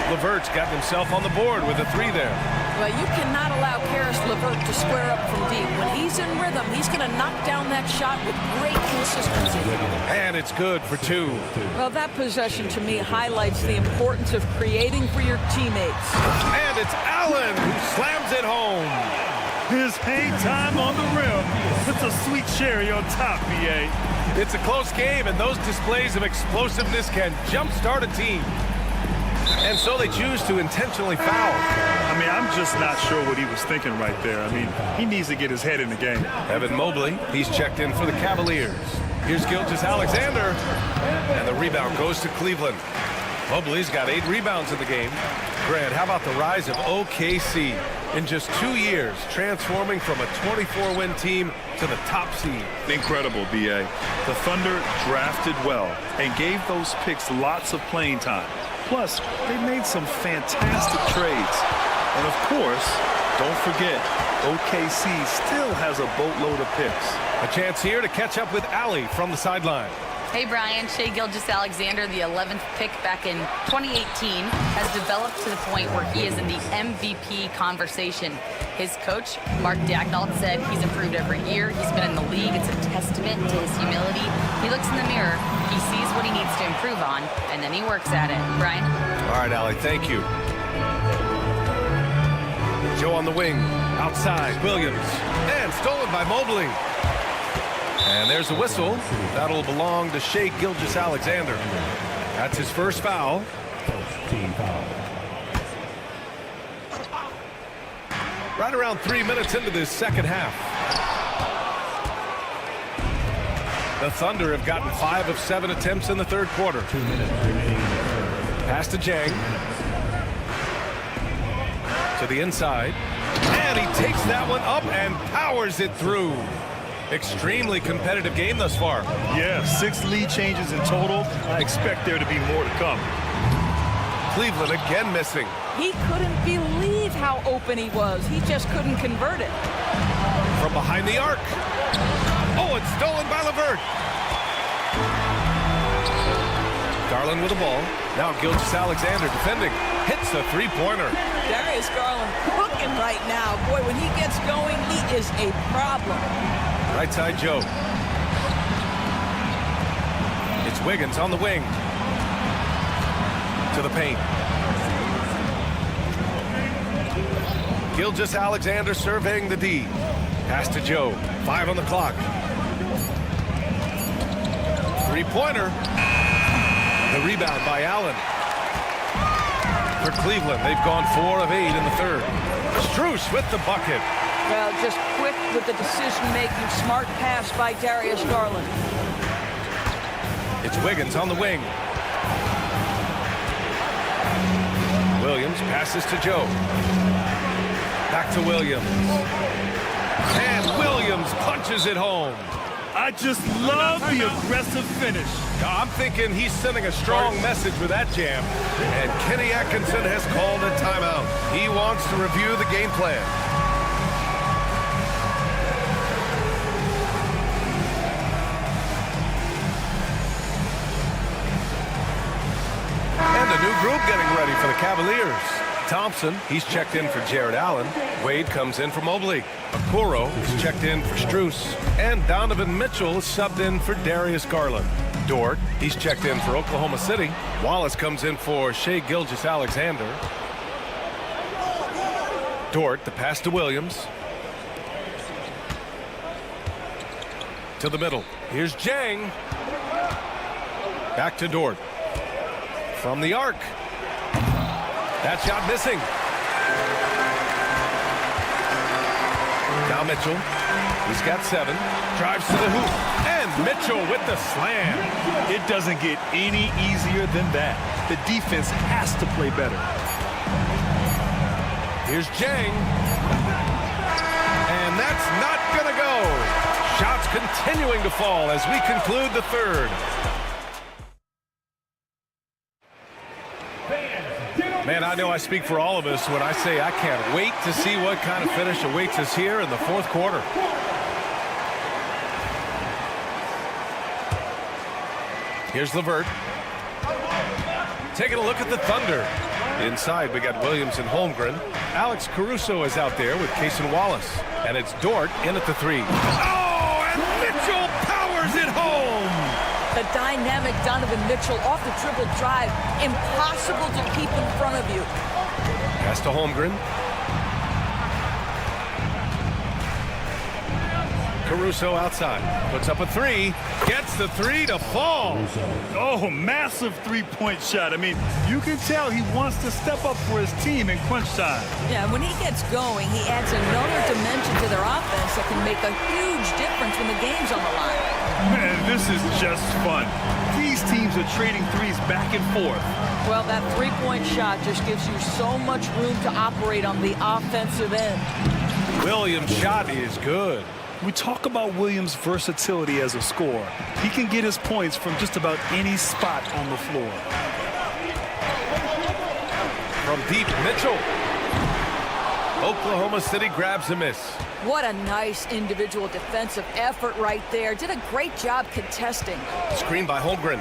LeVert's got himself on the board with a three there. Well, you cannot allow Karis LeVert to square up from deep. When he's in rhythm, he's going to knock down that shot with great consistency. And it's good for two. Well, that possession to me highlights the importance of creating for your teammates. And it's Allen who slams it home. His hang time on the rim puts a sweet cherry on top, B.A. It's a close game, and those displays of explosiveness can jumpstart a team. And so they choose to intentionally foul. I mean, I'm just not sure what he was thinking right there. I mean, he needs to get his head in the game. Evan Mobley, he's checked in for the Cavaliers. Here's Gilgeous-Alexander, and the rebound goes to Cleveland. Mobley's got 8 rebounds in the game. Grant, how about the rise of OKC? In just 2 years, transforming from a 24-win team to the top seed. Incredible, B.A. The Thunder drafted well and gave those picks lots of playing time. Plus, they made some fantastic trades. And of course, don't forget, OKC still has a boatload of picks. A chance here to catch up with Allie from the sideline. Hey, Brian. Shai Gilgeous-Alexander, the 11th pick back in 2018, has developed to the point where he is in the MVP conversation. His coach, Mark Daignault, said he's improved every year. He's been in the league. It's a testament to his humility. He looks in the mirror, he sees what he needs to improve on, and then he works at it. Brian? All right, Allie, thank you. Joe on the wing, outside, Williams, and stolen by Mobley. And there's a whistle. That'll belong to Shai Gilgeous-Alexander. That's his first foul. Right around 3 minutes into this second half. The Thunder have gotten 5 of 7 attempts in the third quarter. Pass to Jang. To the inside. And he takes that one up and powers it through. Extremely competitive game thus far. Yeah, 6 lead changes in total. I expect there to be more to come. Cleveland again missing. He couldn't believe how open he was. He just couldn't convert it. From behind the arc. Oh, it's stolen by LeVert. Garland with the ball. Now Gilgeous-Alexander defending. Hits the three-pointer. Darius Garland cooking right now. Boy, when he gets going, he is a problem. Right side Joe. It's Wiggins on the wing. To the paint. Gilgeous-Alexander surveying the D. Pass to Joe. 5 on the clock. Three-pointer. The rebound by Allen. For Cleveland, they've gone 4 of 8 in the third. Strus with the bucket. Well, just quick with the decision-making, smart pass by Darius Garland. It's Wiggins on the wing. Williams passes to Joe. Back to Williams. And Williams punches it home. I just love the aggressive finish. I'm thinking he's sending a strong message with that jam. And Kenny Atkinson has called a timeout. He wants to review the game plan. And a new group getting ready for the Cavaliers. Thompson, he's checked in for Jared Allen. Wade comes in for Mobley. Okoro is checked in for Strus. And Donovan Mitchell is subbed in for Darius Garland. Dort, he's checked in for Oklahoma City. Wallace comes in for Shai Gilgeous-Alexander. Dort, the pass to Williams. To the middle. Here's Jang. Back to Dort. From the arc. That shot missing. Now Mitchell. He's got 7. Drives to the hoop. And Mitchell with the slam. It doesn't get any easier than that. The defense has to play better. Here's Jang. And that's not going to go. Shots continuing to fall as we conclude the third. Man, I know I speak for all of us when I say I can't wait to see what kind of finish awaits us here in the fourth quarter. Here's LeVert. Taking a look at the Thunder. Inside, we got Williams and Holmgren. Alex Caruso is out there with Cason Wallace. And it's Dort in at the three. Oh, and Mitchell powers it home! The dynamic Donovan Mitchell off the dribble drive. Impossible to keep in front of you. Pass to Holmgren. Caruso outside. Puts up a three. Gets the three to fall. Oh, massive three-point shot. I mean, you can tell he wants to step up for his team in crunch time. Yeah, when he gets going, he adds another dimension to their offense that can make a huge difference when the game's on the line. Man, this is just fun. These teams are trading threes back and forth. Well, that three-point shot just gives you so much room to operate on the offensive end. Williams' shot is good. We talk about Williams' versatility as a scorer. He can get his points from just about any spot on the floor. From deep, Mitchell. Oklahoma City grabs a miss. What a nice individual defensive effort right there. Did a great job contesting. Screen by Holmgren.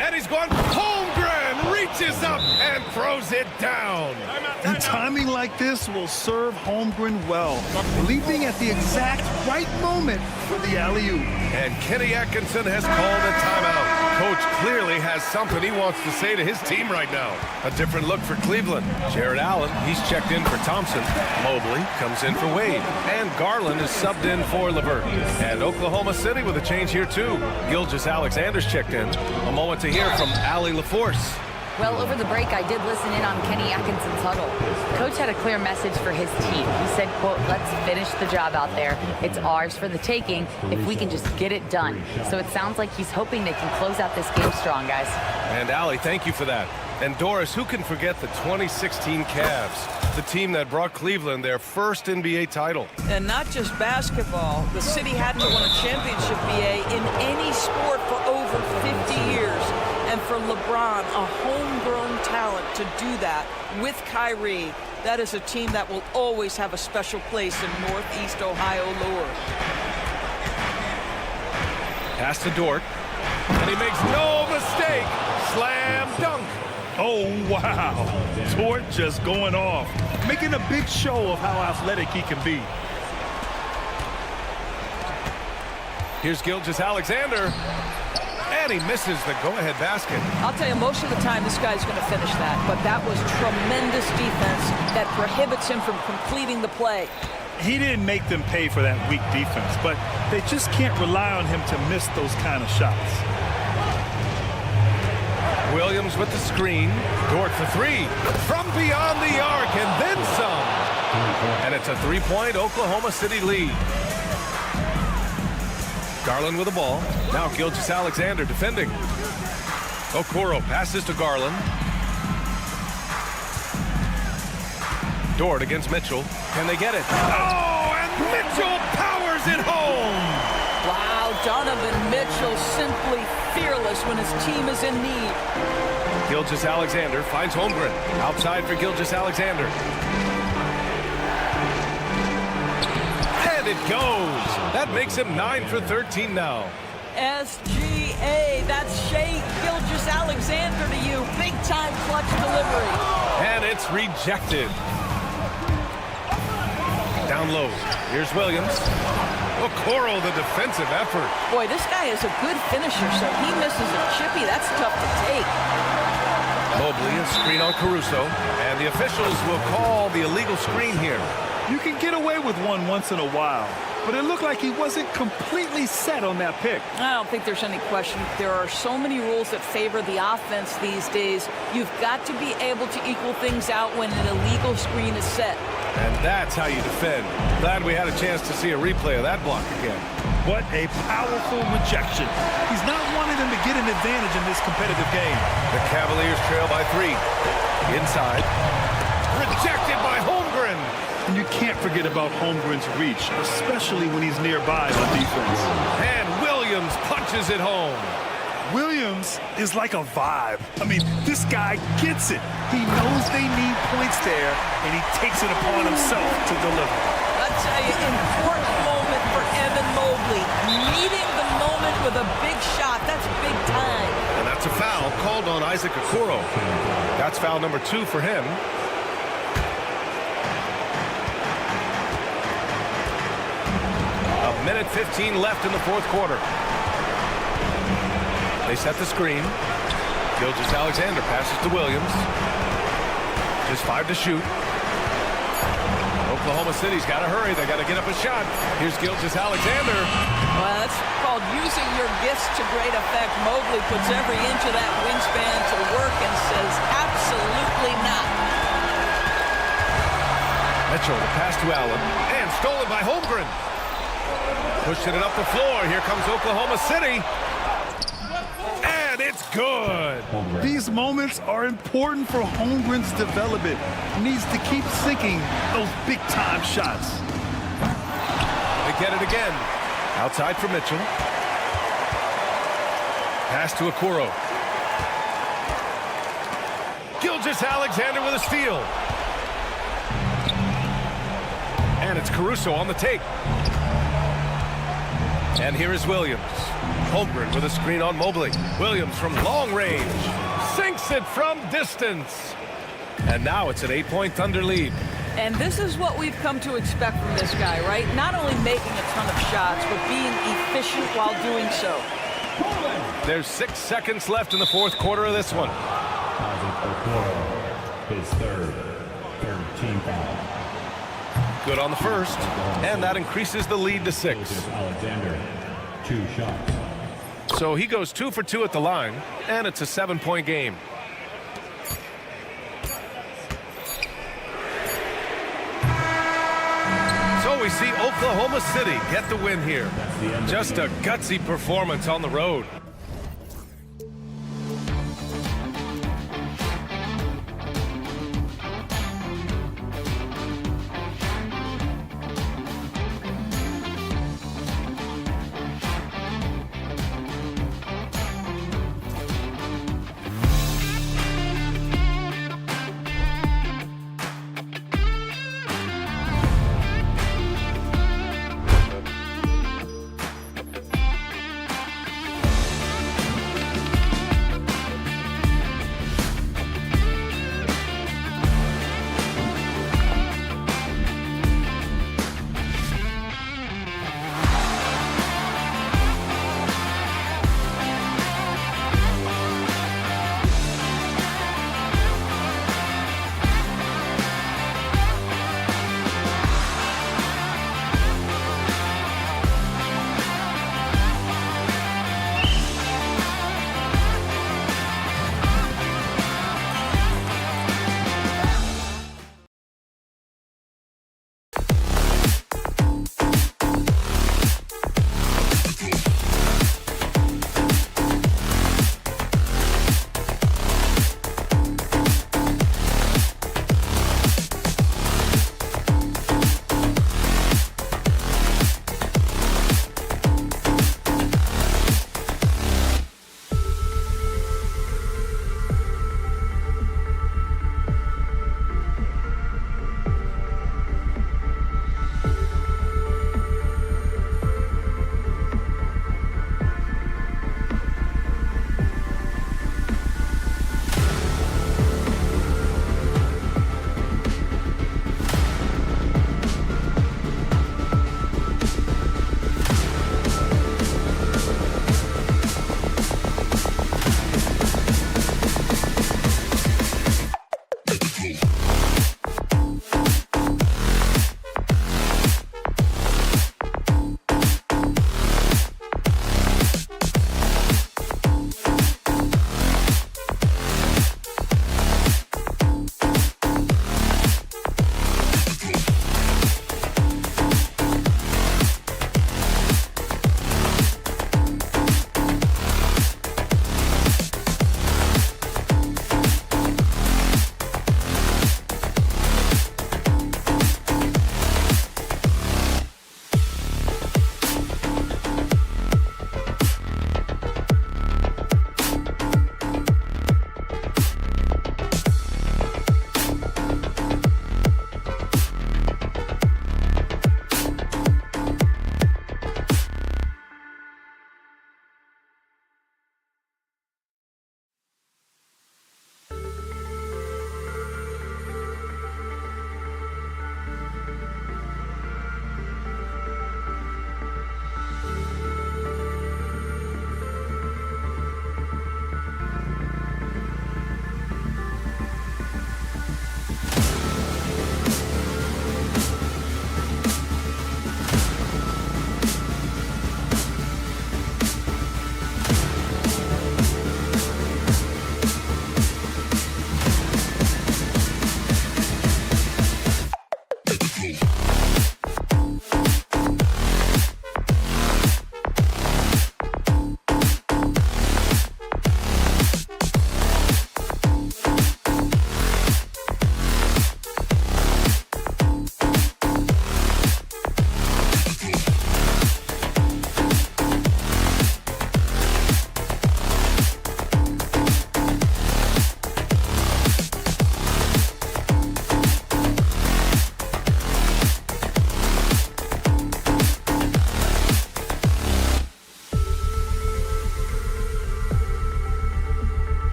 And he's gone. Holmgren reaches up and throws it down. And timing like this will serve Holmgren well, leaping at the exact right moment for the alley-oop. And Kenny Atkinson has called a timeout. Coach clearly has something he wants to say to his team right now. A different look for Cleveland. Jared Allen, he's checked in for Thompson. Mobley comes in for Wade. And Garland is subbed in for LeVert. And Oklahoma City with a change here too. Gilgeous-Alexander's checked in. A moment to hear from Allie LaForce. Well, over the break, I did listen in on Kenny Atkinson's huddle. Coach had a clear message for his team. He said, quote, let's finish the job out there. It's ours for the taking if we can just get it done. So it sounds like he's hoping they can close out this game strong, guys. And Allie, thank you for that. And Doris, who can forget the 2016 Cavs, the team that brought Cleveland their first NBA title? And not just basketball. The city hadn't won a championship, BA, in any sport for over 50 years. And for LeBron, a homegrown talent to do that with Kyrie, that is a team that will always have a special place in Northeast Ohio lore. Pass to Dort, and he makes no mistake. Slam dunk. Oh, wow. Dort just going off, making a big show of how athletic he can be. Here's Gilgeous-Alexander. And he misses the go-ahead basket. I'll tell you, most of the time this guy's going to finish that, but that was tremendous defense that prohibits him from completing the play. He didn't make them pay for that weak defense, but they just can't rely on him to miss those kind of shots. Williams with the screen. Dort for three. From beyond the arc and then some. And it's a three-point Oklahoma City lead. Garland with the ball. Now Gilgeous-Alexander defending. Okoro passes to Garland. Dort against Mitchell. Can they get it? Oh, and Mitchell powers it home! Wow, Donovan Mitchell simply fearless when his team is in need. Gilgeous-Alexander finds Holmgren. Outside for Gilgeous-Alexander. And it goes. That makes him 9 for 13 now. SGA, that's Shai Gilgeous-Alexander to you. Big-time clutch delivery. And it's rejected. Down low. Here's Williams. Okoro, the defensive effort. Boy, this guy is a good finisher, so he misses a chippy. That's tough to take. Mobley, a screen on Caruso. And the officials will call the illegal screen here. You can get away with one once in a while, but it looked like he wasn't completely set on that pick. I don't think there's any question. There are so many rules that favor the offense these days. You've got to be able to equal things out when an illegal screen is set. And that's how you defend. Glad we had a chance to see a replay of that block again. What a powerful rejection. He's not wanting them to get an advantage in this competitive game. The Cavaliers trail by 3. Inside. Rejected by Holmgren. Holmgren. And you can't forget about Holmgren's reach, especially when he's nearby on defense. And Williams punches it home. Williams is like a vibe. I mean, this guy gets it. He knows they need points there, and he takes it upon himself to deliver. I tell you, important moment for Evan Mobley. Meeting the moment with a big shot. That's big time. And that's a foul called on Isaac Okoro. That's foul number 2 for him. A minute 15 left in the fourth quarter. They set the screen. Gilgeous-Alexander passes to Williams. Just 5 to shoot. Oklahoma City's got to hurry. They got to get up a shot. Here's Gilgeous-Alexander. Well, that's called using your gifts to great effect. Mobley puts every inch of that wingspan to work and says absolutely not. Mitchell, the pass to Allen. And stolen by Holmgren. Pushing it up the floor. Here comes Oklahoma City. And it's good. These moments are important for Holmgren's development. He needs to keep sinking those big-time shots. They get it again. Outside for Mitchell. Pass to Okoro. Gilgeous-Alexander with a steal. And it's Caruso on the take. And here is Williams. Holmgren with a screen on Mobley. Williams from long range. Sinks it from distance. And now it's an 8-point Thunder lead. And this is what we've come to expect from this guy, right? Not only making a ton of shots, but being efficient while doing so. There's 6 seconds left in the fourth quarter of this one. His third team foul. Good on the first, and that increases the lead to 6. Alexander, 2 shots. So he goes 2 for 2 at the line, and it's a 7-point game. So we see Oklahoma City get the win here. Just a gutsy performance on the road.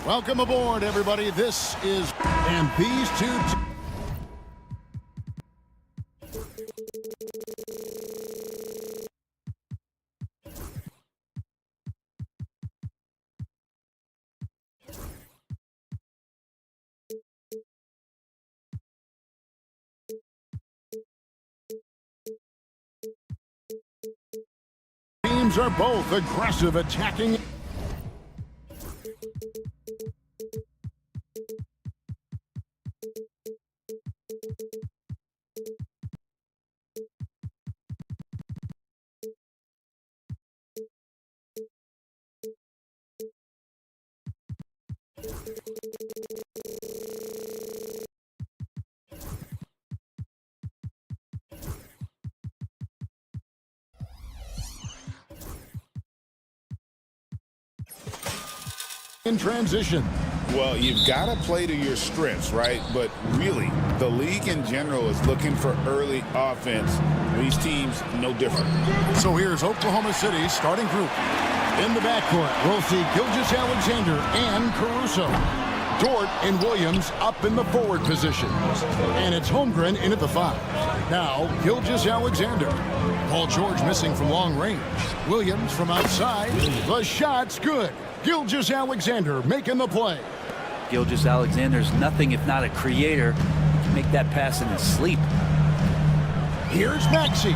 Welcome aboard, everybody. This is, and these two teams are both aggressive, attacking. In transition. Well, you've got to play to your strengths, right? But really, the league in general is looking for early offense. These teams, no different. So here's Oklahoma City's starting group. In the backcourt, we'll see Gilgeous-Alexander and Caruso. Dort and Williams up in the forward position. And it's Holmgren in at the 5. Now, Gilgeous-Alexander. Paul George missing from long range. Williams from outside. The shot's good. Gilgeous-Alexander making the play. Gilgeous-Alexander's nothing if not a creator. Make that pass in his sleep. Here's Maxey.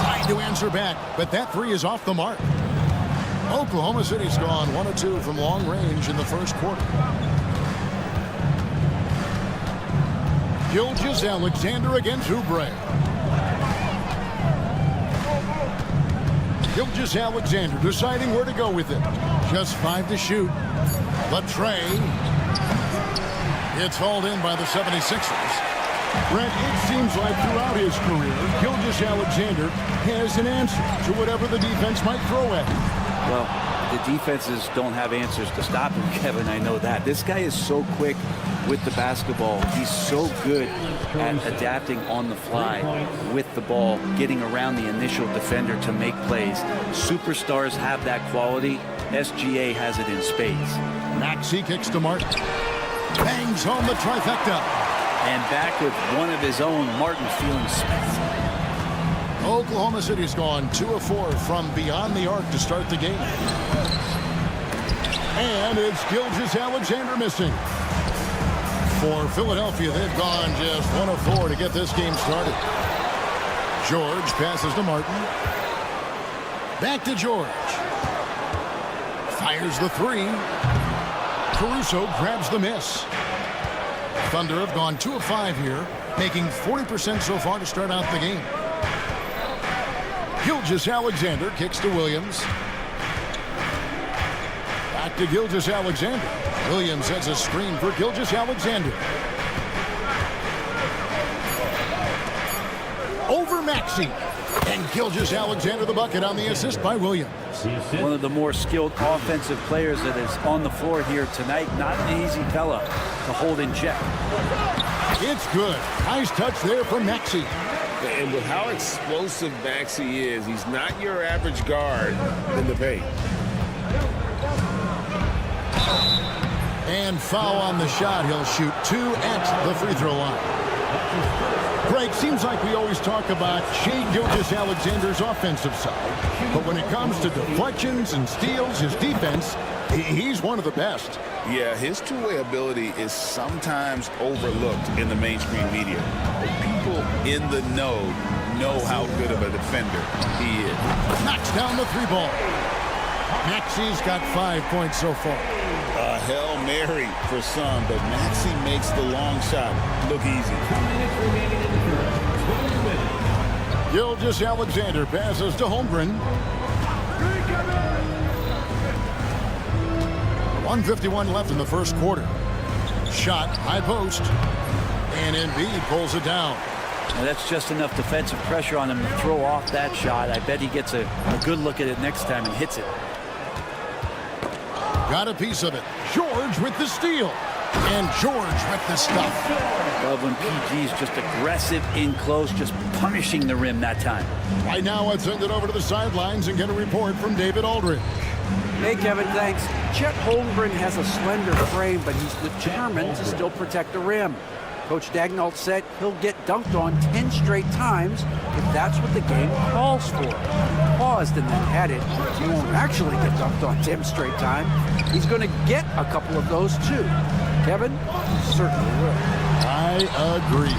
Trying to answer back, but that 3 is off the mark. Oklahoma City's gone 1 of 2 from long range in the first quarter. Gilgeous-Alexander against Oubre. Gilgeous-Alexander deciding where to go with it. Just 5 to shoot. But Trey. It's hauled in by the 76ers. Brent, it seems like throughout his career, Gilgeous-Alexander has an answer to whatever the defense might throw at him. Well, the defenses don't have answers to stop him, Kevin. I know that. This guy is so quick with the basketball. He's so good at adapting on the fly with the ball, getting around the initial defender to make plays. Superstars have that quality. SGA has it in spades. Maxey kicks to Martin. Bangs home the trifecta. And back with one of his own, Martin feeling Smith. Oklahoma City's gone 2 of 4 from beyond the arc to start the game. And it's Gilgeous-Alexander missing. For Philadelphia, they've gone just 1 of 4 to get this game started. George passes to Martin. Back to George. Fires the 3. Caruso grabs the miss. Thunder have gone 2 of 5 here, making 40% so far to start out the game. Gilgeous-Alexander kicks to Williams. Back to Gilgeous-Alexander. Williams sets a screen for Gilgeous-Alexander. Over Maxey. And Gilgeous-Alexander the bucket on the assist by Williams. One of the more skilled offensive players that is on the floor here tonight. Not an easy fella to hold in check. It's good. Nice touch there from Maxey. And with how explosive Maxey is, he's not your average guard in the paint. And foul on the shot. He'll shoot 2 at the free throw line. Greg, seems like we always talk about Shai Gilgeous-Alexander's offensive side. But when it comes to deflections and steals, his defense, he's one of the best. Yeah, his two-way ability is sometimes overlooked in the mainstream media. But people in the know how good of a defender he is. Knocks down the 3 ball. Maxey's got 5 points so far. A Hail Mary for some, but Maxey makes the long shot look easy. Gilgeous-Alexander passes to Holmgren. 1:51 left in the first quarter. Shot, high post, and Embiid pulls it down. Now that's just enough defensive pressure on him to throw off that shot. I bet he gets a good look at it next time and hits it. Got a piece of it. George with the steal. And George with the stuff. Love when PG's just aggressive in close, just punishing the rim that time. Right now, let's send it over to the sidelines and get a report from David Aldridge. Hey, Kevin, thanks. Chet Holmgren has a slender frame, but he's determined to still protect the rim. Coach Dagnall said he'll get dunked on 10 straight times if that's what the game calls for. He paused and then added, he won't actually get dunked on 10 straight times. He's going to get a couple of those too. Kevin, certainly will. I agree.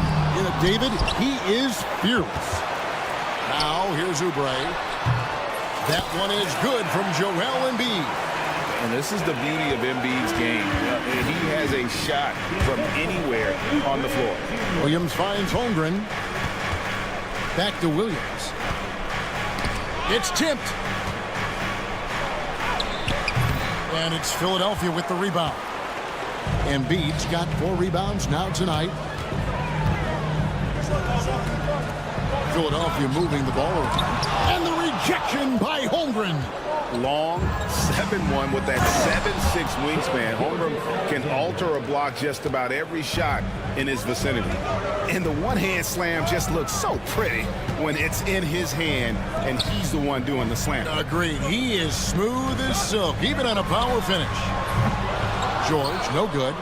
David, he is fearless. Now, here's Oubre. That one is good from Joel Embiid. And this is the beauty of Embiid's game. He has a shot from anywhere on the floor. Williams finds Holmgren. Back to Williams. It's tipped. And it's Philadelphia with the rebound. Embiid's got 4 rebounds now tonight. Philadelphia moving the ball around. And the rejection by Holmgren. Long 7-1 with that 7'6" wingspan. Holmgren can alter a block just about every shot in his vicinity. And the one-hand slam just looks so pretty when it's in his hand and he's the one doing the slam. Agreed. He is smooth as silk, even on a power finish. George, no good.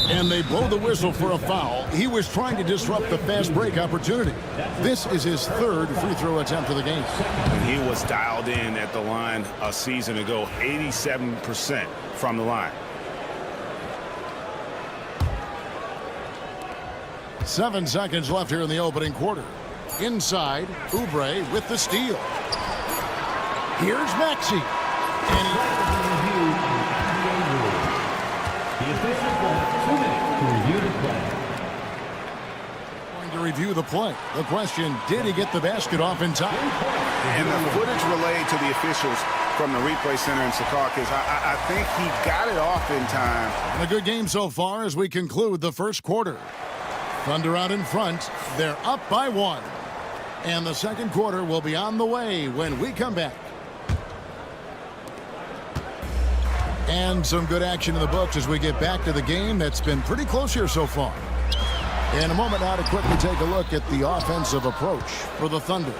And they blow the whistle for a foul. He was trying to disrupt the fast break opportunity. This is his 3rd free throw attempt of the game. And he was dialed in at the line a season ago, 87% from the line. 7 seconds left here in the opening quarter. Inside, Oubre with the steal. Here's Maxey. And The officials will have 2 minutes to review the play. going to review the play. The question, did he get the basket off in time? And the footage relayed to the officials from the replay center in Secaucus, I think he got it off in time. And a good game so far as we conclude the first quarter. Thunder out in front. They're up by 1. And the second quarter will be on the way when we come back. And some good action in the books as we get back to the game that's been pretty close here so far. In a moment now to quickly take a look at the offensive approach for the Thunder.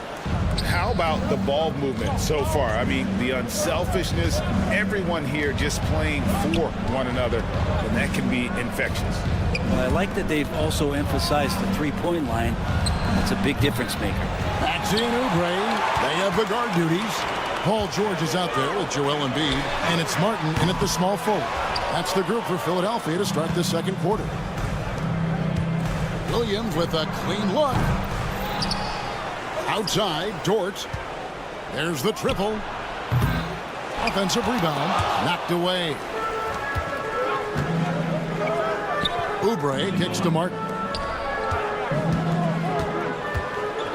How about the ball movement so far? I mean, the unselfishness, everyone here just playing for one another, and that can be infectious. Well, I like that they've also emphasized the three-point line. That's a big difference maker. Maxey and Oubre, they have the guard duties. Paul George is out there with Joel Embiid, and it's Martin in at the small forward. That's the group for Philadelphia to start the second quarter. Williams with a clean look. Outside, Dort. There's the triple. Offensive rebound, knocked away. Oubre kicks to Martin.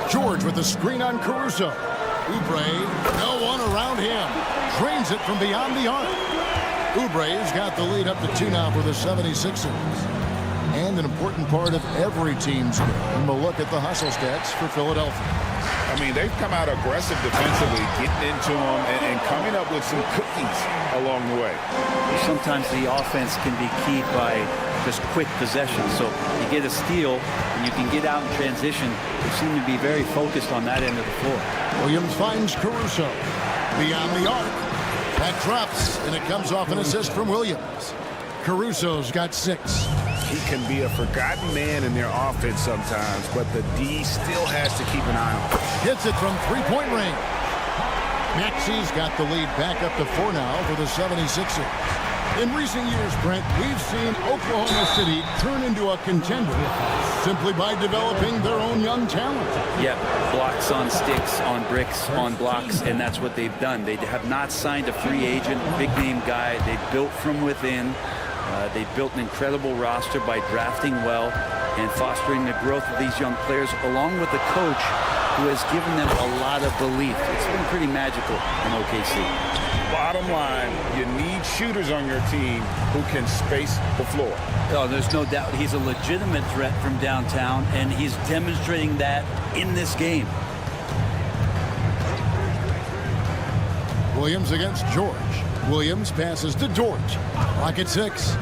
George with the screen on Caruso. Oubre, no one around him. Drains it from beyond the arc. Oubre's got the lead up to 2 now for the 76ers. And an important part of every team's game. A look at the hustle stats for Philadelphia. I mean, they've come out aggressive defensively, getting into them and coming up with some cookies along the way. Sometimes the offense can be keyed by just quick possession. So you get a steal and you can get out in transition. They seem to be very focused on that end of the floor. Williams finds Caruso. Beyond the arc. That drops, and it comes off an assist from Williams. Caruso's got 6. He can be a forgotten man in their offense sometimes, but the D still has to keep an eye on him. Hits it from three-point range. Maxi's got the lead back up to 4 now for the 76ers. In recent years, Brent, we've seen Oklahoma City turn into a contender simply by developing their own young talent. Yep, blocks on sticks, on bricks, on blocks, and that's what they've done. They have not signed a free agent, big-name guy. They built from within. They built an incredible roster by drafting well and fostering the growth of these young players, along with a coach who has given them a lot of belief. It's been pretty magical in OKC. Bottom line, you need shooters on your team who can space the floor. Oh, there's no doubt he's a legitimate threat from downtown, and he's demonstrating that in this game. Williams against George. Williams passes to Dort. Rocket 6.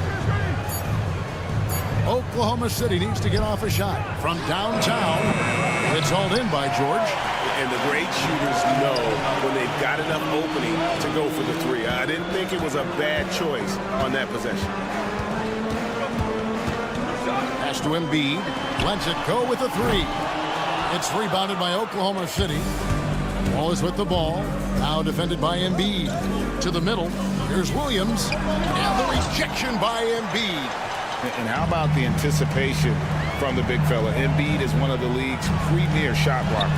Oklahoma City needs to get off a shot from downtown. It's hauled in by George. And the great shooters know when they've got enough opening to go for the 3. I didn't think it was a bad choice on that possession. Pass to Embiid. Lets it go with a 3. It's rebounded by Oklahoma City. Wallace with the ball. Now defended by Embiid. To the middle. Here's Williams. And the rejection by Embiid. And how about the anticipation from the big fella? Embiid is one of the league's premier shot blockers.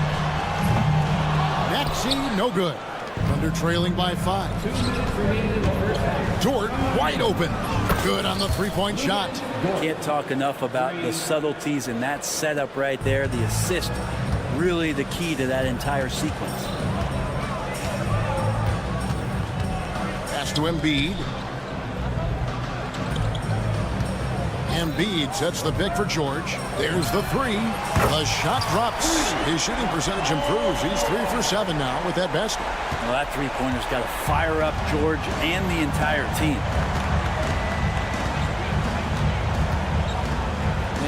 Maxey, no good. Thunder trailing by 5. Dort, wide open. Good on the three-point shot. Can't talk enough about the subtleties in that setup right there. The assist, really the key to that entire sequence. Pass to Embiid. Embiid sets the pick for George. There's the 3. The shot drops. His shooting percentage improves. He's 3 for 7 now with that basket. Well, that three-pointer's got to fire up George and the entire team.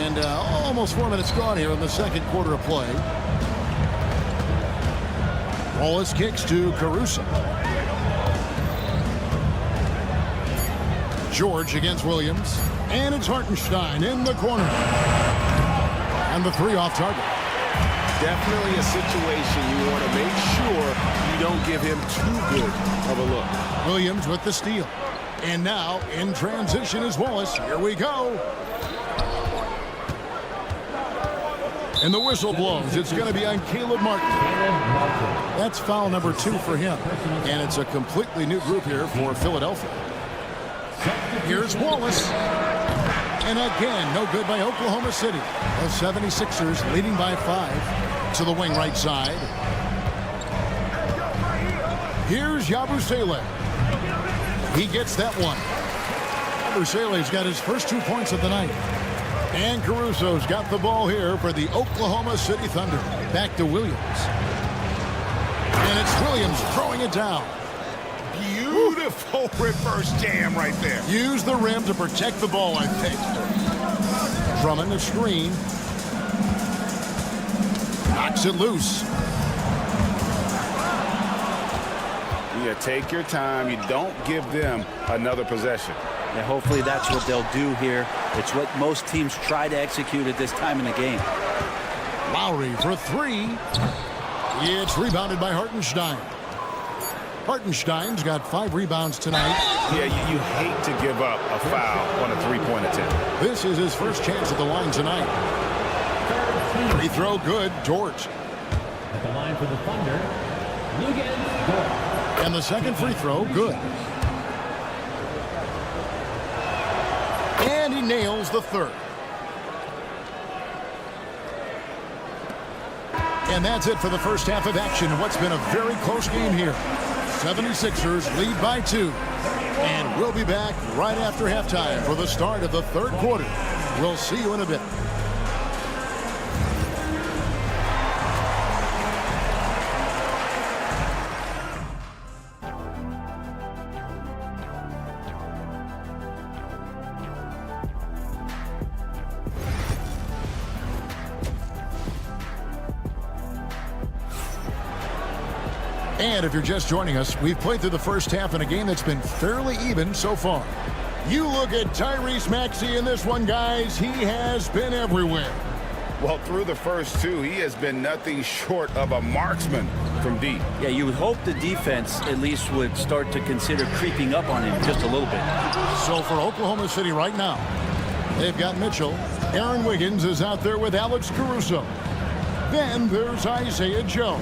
And almost 4 minutes gone here in the second quarter of play. Wallace kicks to Caruso. George against Williams. And it's Hartenstein in the corner. And the 3 off target. Definitely a situation you want to make sure you don't give him too good of a look. Williams with the steal. And now in transition is Wallace. Here we go. And the whistle blows. It's going to be on Caleb Martin. That's foul number 2 for him. And it's a completely new group here for Philadelphia. Here's Wallace. And again, no good by Oklahoma City. The 76ers leading by 5 to the wing right side. Here's Yabusele. He gets that one. Yabusele's got his first 2 points of the night. And Caruso's got the ball here for the Oklahoma City Thunder. Back to Williams. And it's Williams throwing it down. Beautiful reverse jam right there. Use the rim to protect the ball, I think. Drummond the screen. Knocks it loose. You take your time. You don't give them another possession. And hopefully that's what they'll do here. It's what most teams try to execute at this time in the game. Lowry for 3. It's rebounded by Hartenstein. Hartenstein's got 5 rebounds tonight. Yeah, you hate to give up a foul on a three-point attempt. This is his first chance at the line tonight. Free throw good. Dort. At the line for the Thunder, Dort. And the second free throw good. And he nails the third. And that's it for the first half of action. What's been a very close game here. 76ers lead by 2. And we'll be back right after halftime for the start of the third quarter. We'll see you in a bit. And if you're just joining us, we've played through the first half in a game that's been fairly even so far. You look at Tyrese Maxey in this one, guys. He has been everywhere. Well, through the first 2, he has been nothing short of a marksman from deep. Yeah, you would hope the defense at least would start to consider creeping up on him just a little bit. So for Oklahoma City right now, they've got Mitchell. Aaron Wiggins is out there with Alex Caruso. Then there's Isaiah Joe.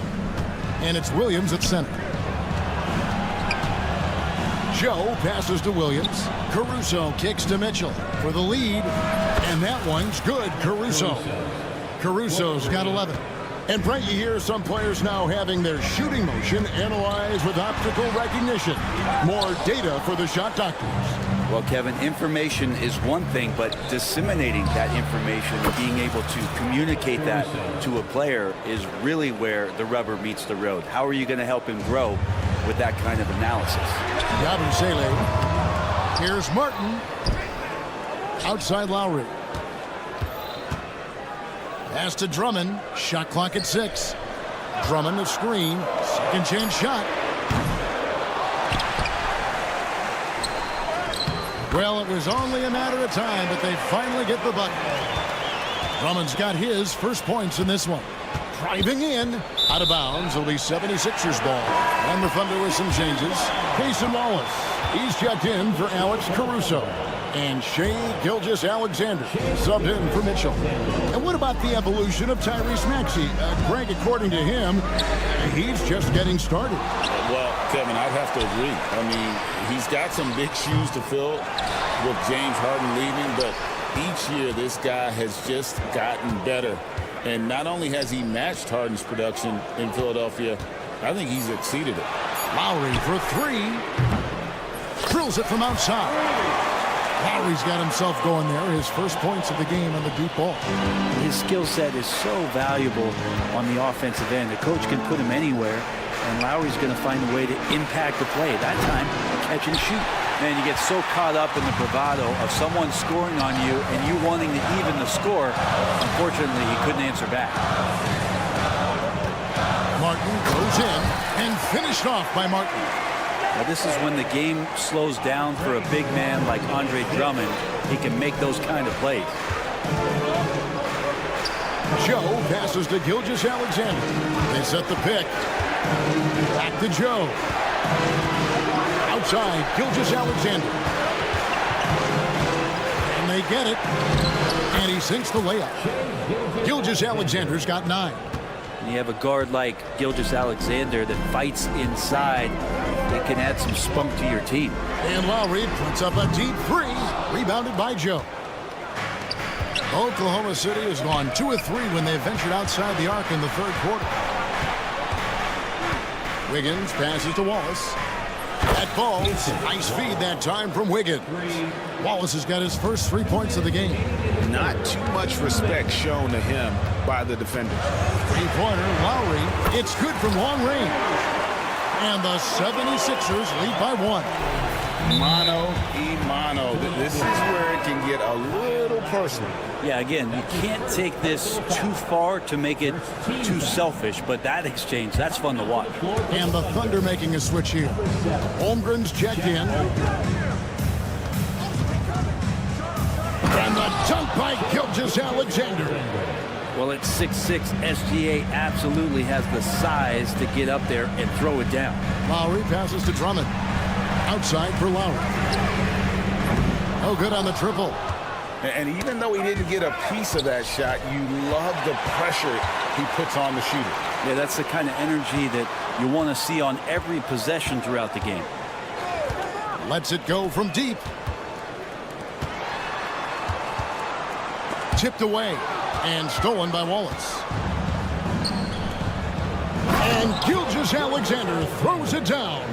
And it's Williams at center. Joe passes to Williams. Caruso kicks to Mitchell for the lead. And that one's good. Caruso's got 11. And Brent, you hear some players now having their shooting motion analyzed with optical recognition. More data for the shot doctors. Well, Kevin, information is one thing, but disseminating that information and being able to communicate that to a player is really where the rubber meets the road. How are you going to help him grow with that kind of analysis? Yabusele. Here's Martin. Outside Lowry. Pass to Drummond. Shot clock at 6. Drummond a screen. Second chance shot. Well, it was only a matter of time, but they finally get the bucket. Drummond's got his first points in this one. Driving in. Out of bounds. It'll be 76ers ball. And the Thunder with some changes. Payson Wallace. He's checked in for Alex Caruso. And Shai Gilgeous-Alexander subbed in for Mitchell. And what about the evolution of Tyrese Maxey? Greg, according to him, he's just getting started. Well, Kevin, I'd have to agree. I mean, he's got some big shoes to fill with James Harden leaving, but each year this guy has just gotten better. And not only has he matched Harden's production in Philadelphia, I think he's exceeded it. Lowry for 3. Drills it from outside. Lowry's got himself going there. His first points of the game on the deep ball. His skill set is so valuable on the offensive end. The coach can put him anywhere, and Lowry's going to find a way to impact the play. That time, catch and shoot. Man, you get so caught up in the bravado of someone scoring on you and you wanting to even the score. Unfortunately, he couldn't answer back. Martin goes in and finished off by Martin. Now, this is when the game slows down for a big man like Andre Drummond. He can make those kind of plays. Joe passes to Gilgeous-Alexander. They set the pick. Back to Joe. Outside, Gilgeous-Alexander. And they get it. And he sinks the layup. Gilgeous-Alexander's got 9. And you have a guard like Gilgeous-Alexander that fights inside. It can add some spunk to your team. And Lowry puts up a deep 3. Rebounded by Joe. Oklahoma City has gone 2 of 3 when they ventured outside the arc in the third quarter. Wiggins passes to Wallace. That falls. Nice feed that time from Wiggins. Wallace has got his first 3 points of the game. Not too much respect shown to him by the defender. Three-pointer, Lowry. It's good from long range. And the 76ers lead by 1. Mano y mano. This is where it can get a little personal. Yeah, again, you can't take this too far to make it too selfish, but that exchange, that's fun to watch. And the Thunder making a switch here. Holmgren's checked in. And the dunk by Gilgeous-Alexander. Well, at 6'6", SGA absolutely has the size to get up there and throw it down. Lowry passes to Drummond. Outside for Lowry. No good on the triple. And even though he didn't get a piece of that shot, you love the pressure he puts on the shooter. Yeah, that's the kind of energy that you want to see on every possession throughout the game. Lets it go from deep. Tipped away and stolen by Wallace. And Gilgeous-Alexander throws it down.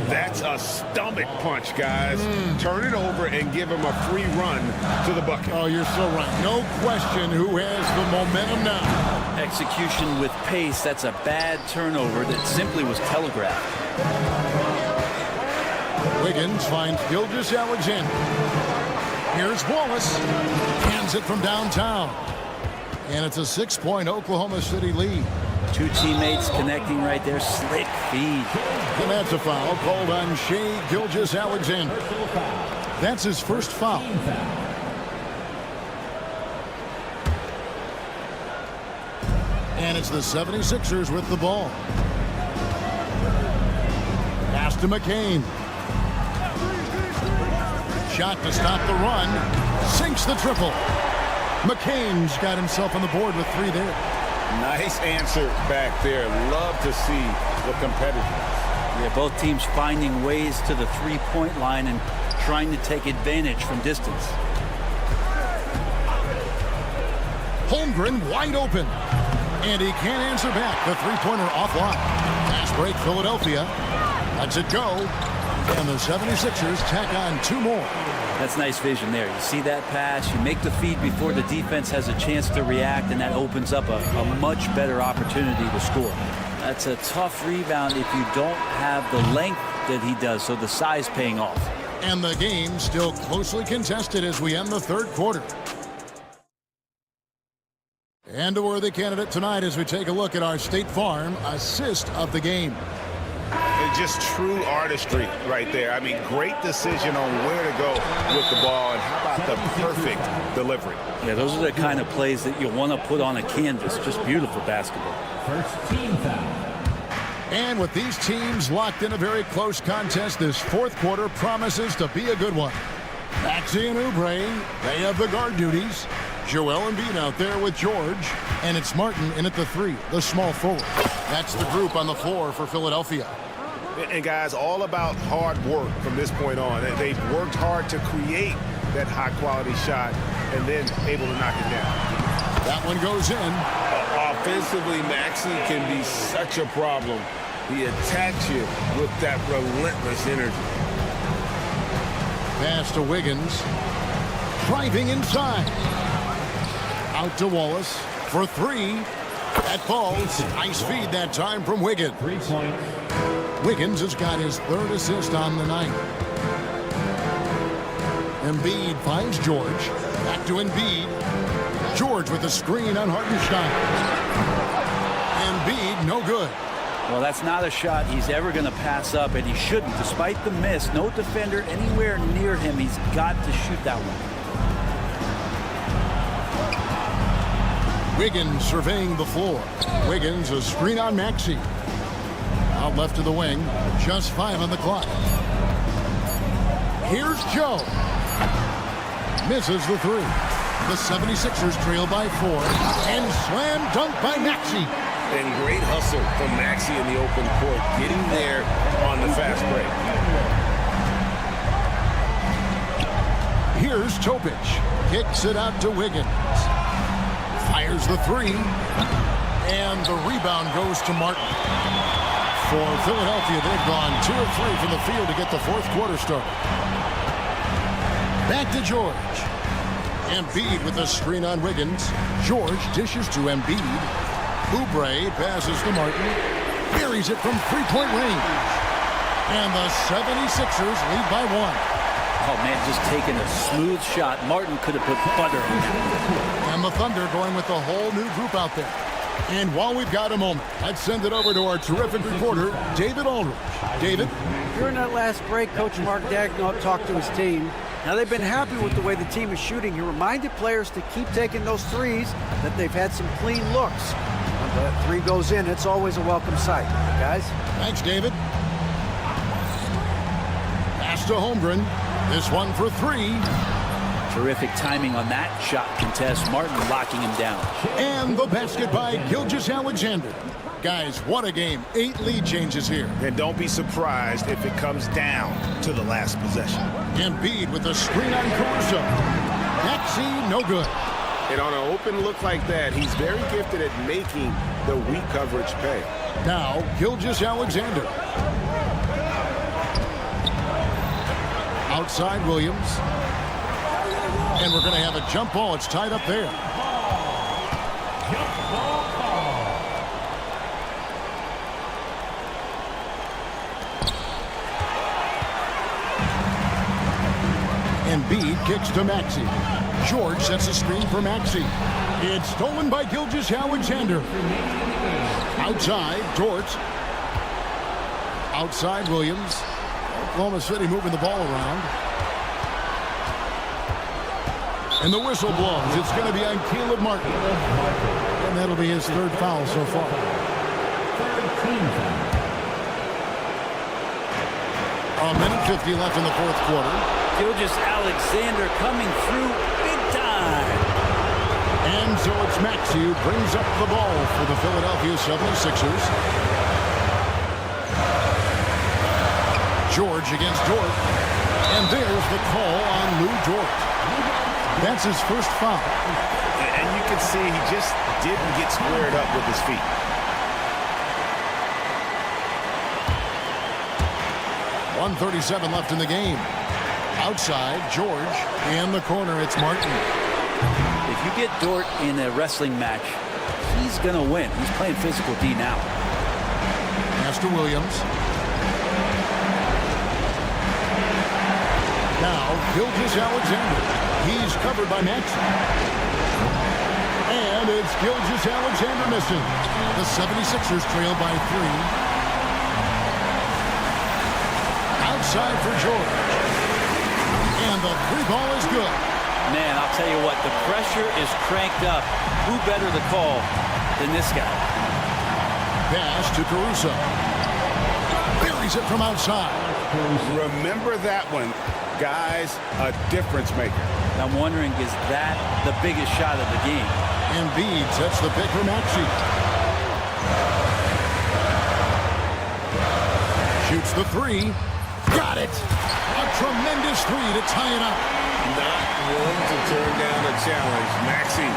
That's a stomach punch, guys. Turn it over and give him a free run to the bucket. Oh, you're so right. No question who has the momentum now. Execution with pace, that's a bad turnover that simply was telegraphed. Wiggins finds Gilgeous-Alexander. Here's Wallace. Hands it from downtown. And it's a 6-point Oklahoma City lead. Two teammates connecting right there. Slick feed. And that's a foul called on Shai Gilgeous-Alexander. That's his first foul. And it's the 76ers with the ball. Pass to McCain. Shot to stop the run. Sinks the triple. McCain's got himself on the board with 3 there. Nice answer back there. Love to see the competitiveness. Yeah, both teams finding ways to the three-point line and trying to take advantage from distance. Holmgren wide open. And he can't answer back. The three-pointer offline. Pass break Philadelphia. Lets it go. And the 76ers tack on 2 more. That's nice vision there. You see that pass, you make the feed before the defense has a chance to react, and that opens up a much better opportunity to score. That's a tough rebound if you don't have the length that he does, so the size paying off. And the game still closely contested as we end the 3rd quarter. And a worthy candidate tonight as we take a look at our State Farm assist of the game. It's just true artistry right there. I mean, great decision on where to go with the ball, and how about the perfect delivery. Yeah, those are the kind of plays that you want to put on a canvas. Just beautiful basketball. First team foul. And with these teams locked in a very close contest, this 4th quarter promises to be a good one. Maxey and Oubre, they have the guard duties. Joel Embiid out there with George. And it's Martin in at the 3, the small forward. That's the group on the floor for Philadelphia. And guys, all about hard work from this point on. They've worked hard to create that high-quality shot and then able to knock it down. That one goes in. Offensively, Maxey can be such a problem. He attacks you with that relentless energy. Pass to Wiggins. Driving inside. Out to Wallace for 3. That falls. Nice feed that time from Wiggins. 3 points. Wiggins has got his 3rd assist on the night. Embiid finds George. Back to Embiid. George with a screen on Hartenstein. Embiid, no good. Well, that's not a shot he's ever going to pass up, and he shouldn't. Despite the miss, no defender anywhere near him. He's got to shoot that one. Wiggins surveying the floor. Wiggins, a screen on Maxey. Out left to the wing. Just 5 on the clock. Here's Joe. Misses the 3. The 76ers trail by 4. And slam dunk by Maxey. And great hustle from Maxey in the open court, getting there on the fast break. Here's Topic. Kicks it out to Wiggins. Fires the 3. And the rebound goes to Martin. For Philadelphia, they've gone 2 of 3 from the field to get the 4th quarter started. Back to George. Embiid with a screen on Wiggins. George dishes to Embiid. Oubre passes to Martin. Buries it from 3-point range. And the 76ers lead by 1. Oh, man, just taking a smooth shot. Martin could have put butter on that. And the Thunder going with the whole new group out there. And while we've got a moment, let's send it over to our terrific reporter, David Aldridge. David? During that last break, Coach Mark Daigneault talked to his team. Now they've been happy with the way the team is shooting. He reminded players to keep taking those threes, that they've had some clean looks. When the three goes in, it's always a welcome sight. Guys? Thanks, David. Pass to Holmgren. This one for three. Terrific timing on that shot contest. Martin locking him down. And the basket by Gilgeous-Alexander. Guys, what a game. 8 lead changes here. And don't be surprised if it comes down to the last possession. Embiid with a screen on Caruso. Maxey, no good. And on an open look like that, he's very gifted at making the weak coverage pay. Now, Gilgeous-Alexander. Outside Williams. And we're going to have a jump ball. It's tied up there. Embiid kicks to Maxey. George sets a screen for Maxey. It's stolen by Gilgeous-Alexander. Outside, Dort. Outside, Williams. Oklahoma City moving the ball around. And the whistle blows. It's going to be on Caleb Martin. And that'll be his 3rd foul so far. A minute 50 left in the 4th quarter. Gilgeous-Alexander coming through big time. And so it's Maxey who brings up the ball for the Philadelphia 76ers. George against Dort. And there's the call on Lou Dort. That's his 1st foul. And you can see he just didn't get squared up with his feet. .137 left in the game. Outside, George. In the corner, it's Martin. If you get Dort in a wrestling match, he's going to win. He's playing physical D now. Pass to Williams. Now, Gilgeous-Alexander. He's covered by Maxey. And it's Gilgeous-Alexander missing. The 76ers trail by 3. Outside for George. And the 3-ball is good. Man, I'll tell you what, the pressure is cranked up. Who better to call than this guy? Pass to Caruso. Buries it from outside. Remember that one. Guys, a difference maker. I'm wondering, is that the biggest shot of the game? Embiid sets the pick for Maxey. Shoots the 3. Got it. A tremendous 3 to tie it up. Not one to turn down a challenge. Maxey,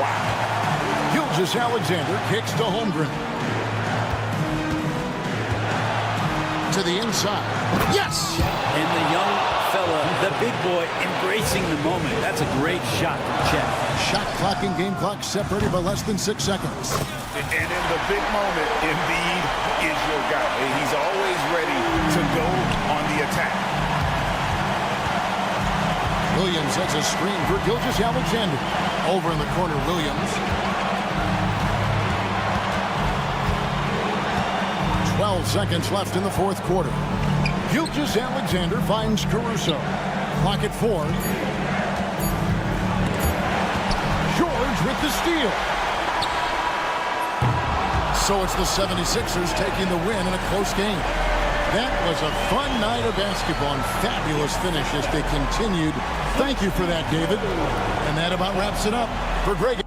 wow. Gilgeous-Alexander kicks to Holmgren. To the inside. Yes! And the young fella, the big boy, embracing the moment. That's a great shot from Chet. Shot clock and game clock separated by less than 6 seconds. And in the big moment, Embiid is your guy. He's always ready to go on the attack. Williams sets a screen for Gilgeous-Alexander. Over in the corner, Williams. 12 seconds left in the 4th quarter. Gilgeous-Alexander finds Caruso. Clock at 4. George with the steal. So it's the 76ers taking the win in a close game. That was a fun night of basketball and fabulous finish as they continued. Thank you for that, David. And that about wraps it up for Greg.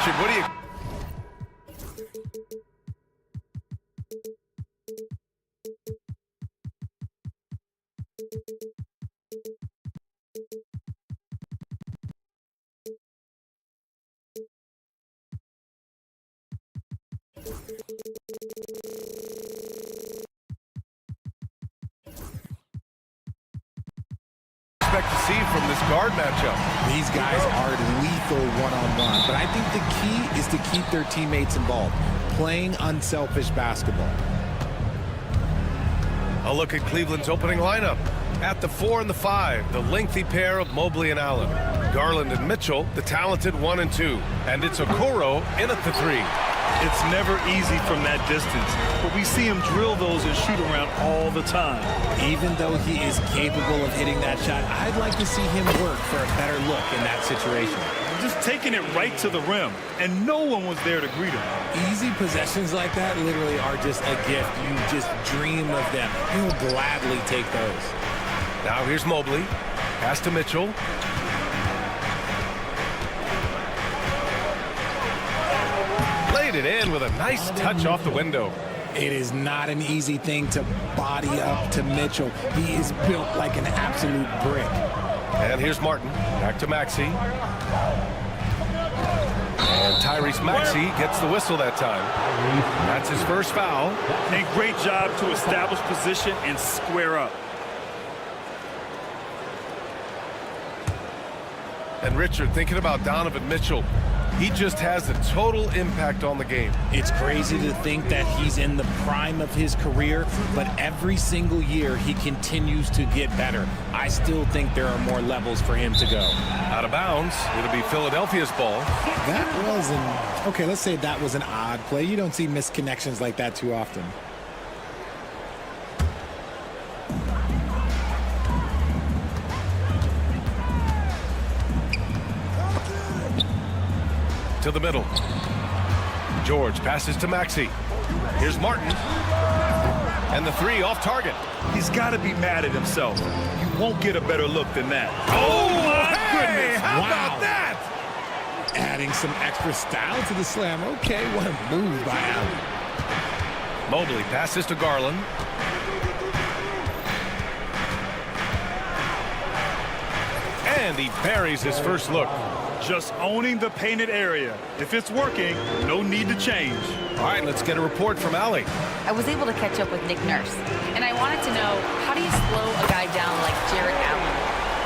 Richard, what do you... expect to see from this guard matchup? These guys are lethal one-on-one, but I think the key is to keep their teammates involved, playing unselfish basketball. A look at Cleveland's opening lineup. At the 4 and the 5, the lengthy pair of Mobley and Allen. Garland and Mitchell, the talented 1 and 2. And it's Okoro in at the 3. It's never easy from that distance, but we see him drill those and shoot around all the time. Even though he is capable of hitting that shot, I'd like to see him work for a better look in that situation. Just taking it right to the rim, and no one was there to greet him. Easy possessions like that literally are just a gift. You just dream of them. He'll gladly take those. Now here's Mobley. Pass to Mitchell. Laid it in with a nice touch off the window. It is not an easy thing to body up to Mitchell. He is built like an absolute brick. And here's Martin. Back to Maxey. And Tyrese Maxey gets the whistle that time. That's his first foul. A great job to establish position and square up. And Richard, thinking about Donovan Mitchell, he just has a total impact on the game. It's crazy to think that he's in the prime of his career, but every single year he continues to get better. I still think there are more levels for him to go. Out of bounds, it'll be Philadelphia's ball. That was okay, let's say that was an odd play. You don't see missed connections like that too often. To the middle. George passes to Maxey. Here's Martin. And the 3 off target. He's got to be mad at himself. You won't get a better look than that. Oh, my goodness. How about that? Adding some extra style to the slam. Okay, what a move by Allen. Mobley passes to Garland. And he buries his first look. Just owning the painted area. If it's working, no need to change. All right, let's get a report from Allie. I was able to catch up with Nick Nurse, and I wanted to know, how do you slow a guy down like Jarrett Allen?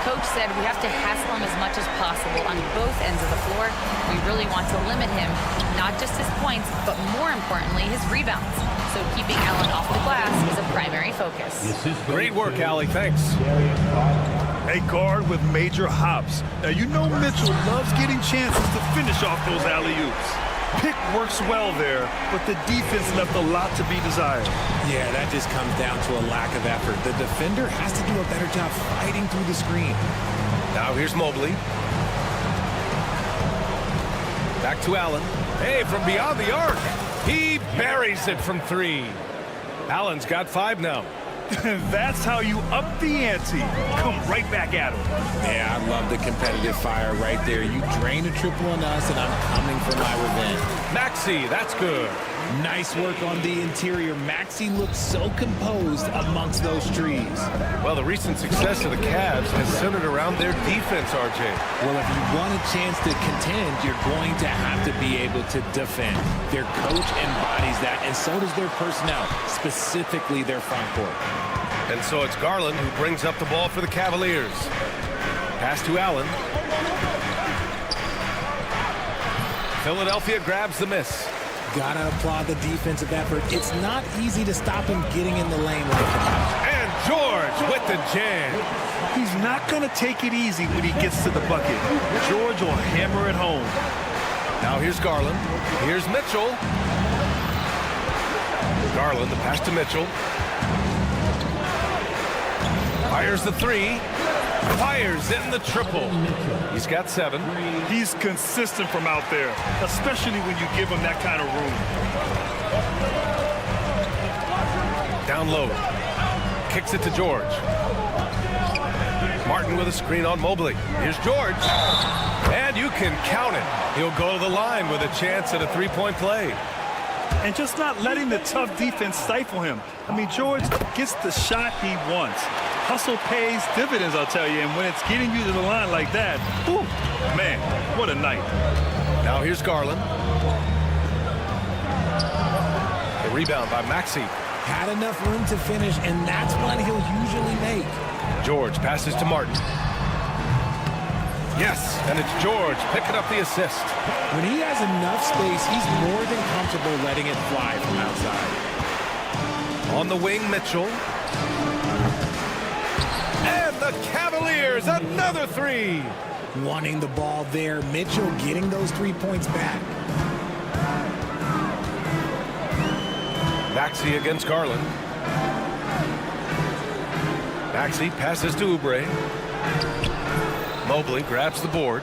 Coach said we have to hassle him as much as possible on both ends of the floor. We really want to limit him, not just his points, but more importantly, his rebounds. So keeping Allen off the glass is a primary focus. Great work, Allie. Thanks. A guard with major hops. Now, you know Mitchell loves getting chances to finish off those alley-oops. Pick works well there, but the defense left a lot to be desired. Yeah, that just comes down to a lack of effort. The defender has to do a better job fighting through the screen. Now here's Mobley. Back to Allen. Hey, from beyond the arc. He buries it from 3. Allen's got 5 now. That's how you up the ante. Come right back at him. Yeah, I love the competitive fire right there. You drain a triple on us, and I'm coming for my revenge. Maxey, that's good. Nice work on the interior. Maxey looks so composed amongst those trees. Well, the recent success of the Cavs has centered around their defense, RJ. Well, if you want a chance to contend, you're going to have to be able to defend. Their coach embodies that, and so does their personnel, specifically their front court. And so it's Garland who brings up the ball for the Cavaliers. Pass to Allen. Philadelphia grabs the miss. Gotta applaud the defensive effort. It's not easy to stop him getting in the lane like that. And George with the jam. He's not going to take it easy when he gets to the bucket. George will hammer it home. Now here's Garland. Here's Mitchell. Garland, the pass to Mitchell. Fires the 3. Fires in the triple. He's got 7. He's consistent from out there, especially when you give him that kind of room. Down low. Kicks it to George. Martin with a screen on Mobley. Here's George. And you can count it. He'll go to the line with a chance at a three-point play. And just not letting the tough defense stifle him. I mean, George gets the shot he wants. Hustle pays dividends, I'll tell you. And when it's getting you to the line like that, whew, man, what a night. Now here's Garland. The rebound by Maxey. Had enough room to finish, and that's one he'll usually make. George passes to Martin. Yes, and it's George picking up the assist. When he has enough space, he's more than comfortable letting it fly from outside. On the wing, Mitchell. And the Cavaliers, another three. Wanting the ball there, Mitchell getting those 3 points back. Maxey against Garland. Maxey passes to Oubre. Mobley grabs the board.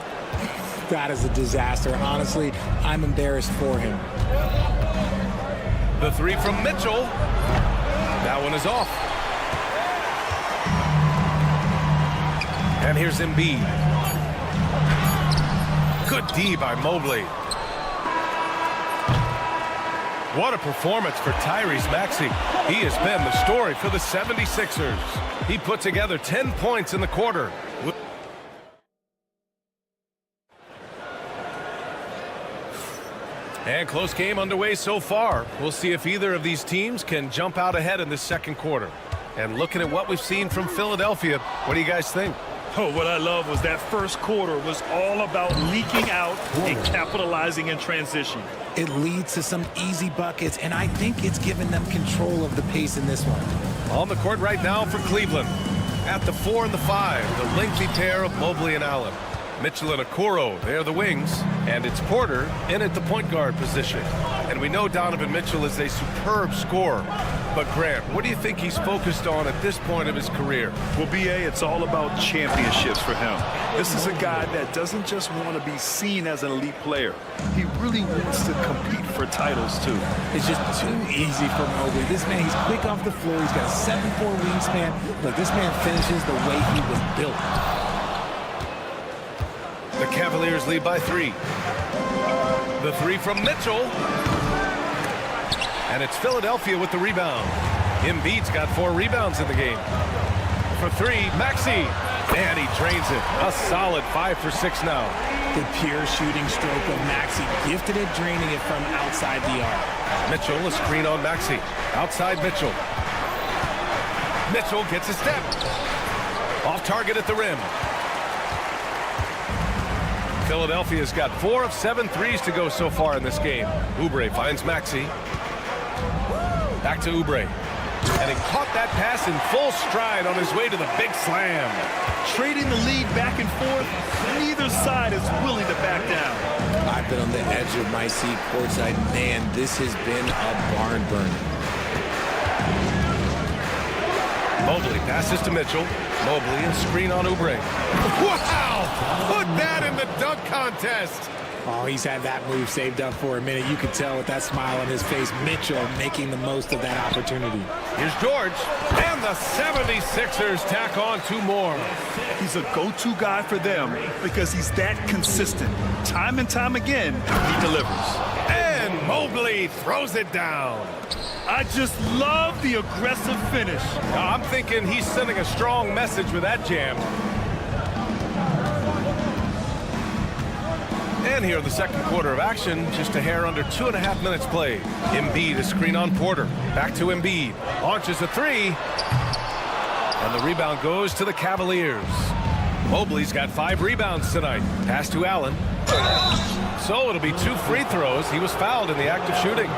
That is a disaster. Honestly, I'm embarrassed for him. The three from Mitchell. That one is off. And here's Embiid. Good D by Mobley. What a performance for Tyrese Maxey. He has been the story for the 76ers. He put together 10 points in the quarter. And close game underway so far. We'll see if either of these teams can jump out ahead in this second quarter. And looking at what we've seen from Philadelphia, what do you guys think? Oh, what I love was that first quarter was all about leaking out and capitalizing in transition. It leads to some easy buckets, and I think it's given them control of the pace in this one. On the court right now for Cleveland. At the 4 and the 5, the lengthy pair of Mobley and Allen. Mitchell and Okoro, they're the wings. And it's Porter in at the point guard position. And we know Donovan Mitchell is a superb scorer. But Grant, what do you think he's focused on at this point of his career? Well, B.A., it's all about championships for him. This is a guy that doesn't just want to be seen as an elite player. He really wants to compete for titles, too. It's just too easy for Mobley. This man, he's quick off the floor. He's got a 7'4" wingspan. Look, this man finishes the way he was built. The Cavaliers lead by 3. The three from Mitchell. And it's Philadelphia with the rebound. Embiid's got 4 rebounds in the game. For 3, Maxey. And he drains it. A solid 5 for 6 now. The pure shooting stroke of Maxey, gifted at draining it from outside the arc. Mitchell, a screen on Maxey. Outside Mitchell. Mitchell gets a step. Off target at the rim. Philadelphia's got 4 of 7 threes to go so far in this game. Oubre finds Maxey. Back to Oubre. And he caught that pass in full stride on his way to the big slam. Trading the lead back and forth, neither side is willing to back down. I've been on the edge of my seat courtside. Man, this has been a barn burner. Mobley passes to Mitchell. Mobley and screen on Oubre. Wow! Put that in the dunk contest. Oh, he's had that move saved up for a minute. You could tell with that smile on his face. Mitchell making the most of that opportunity. Here's George. And the 76ers tack on 2 more. He's a go-to guy for them because he's that consistent. Time and time again, he delivers. And Mobley throws it down. I just love the aggressive finish. I'm thinking he's sending a strong message with that jam. And here in the second quarter of action, just a hair under 2.5 minutes played. Embiid, a screen on Porter. Back to Embiid. Launches a 3. And the rebound goes to the Cavaliers. Mobley's got 5 rebounds tonight. Pass to Allen. So it'll be 2 free throws. He was fouled in the act of shooting.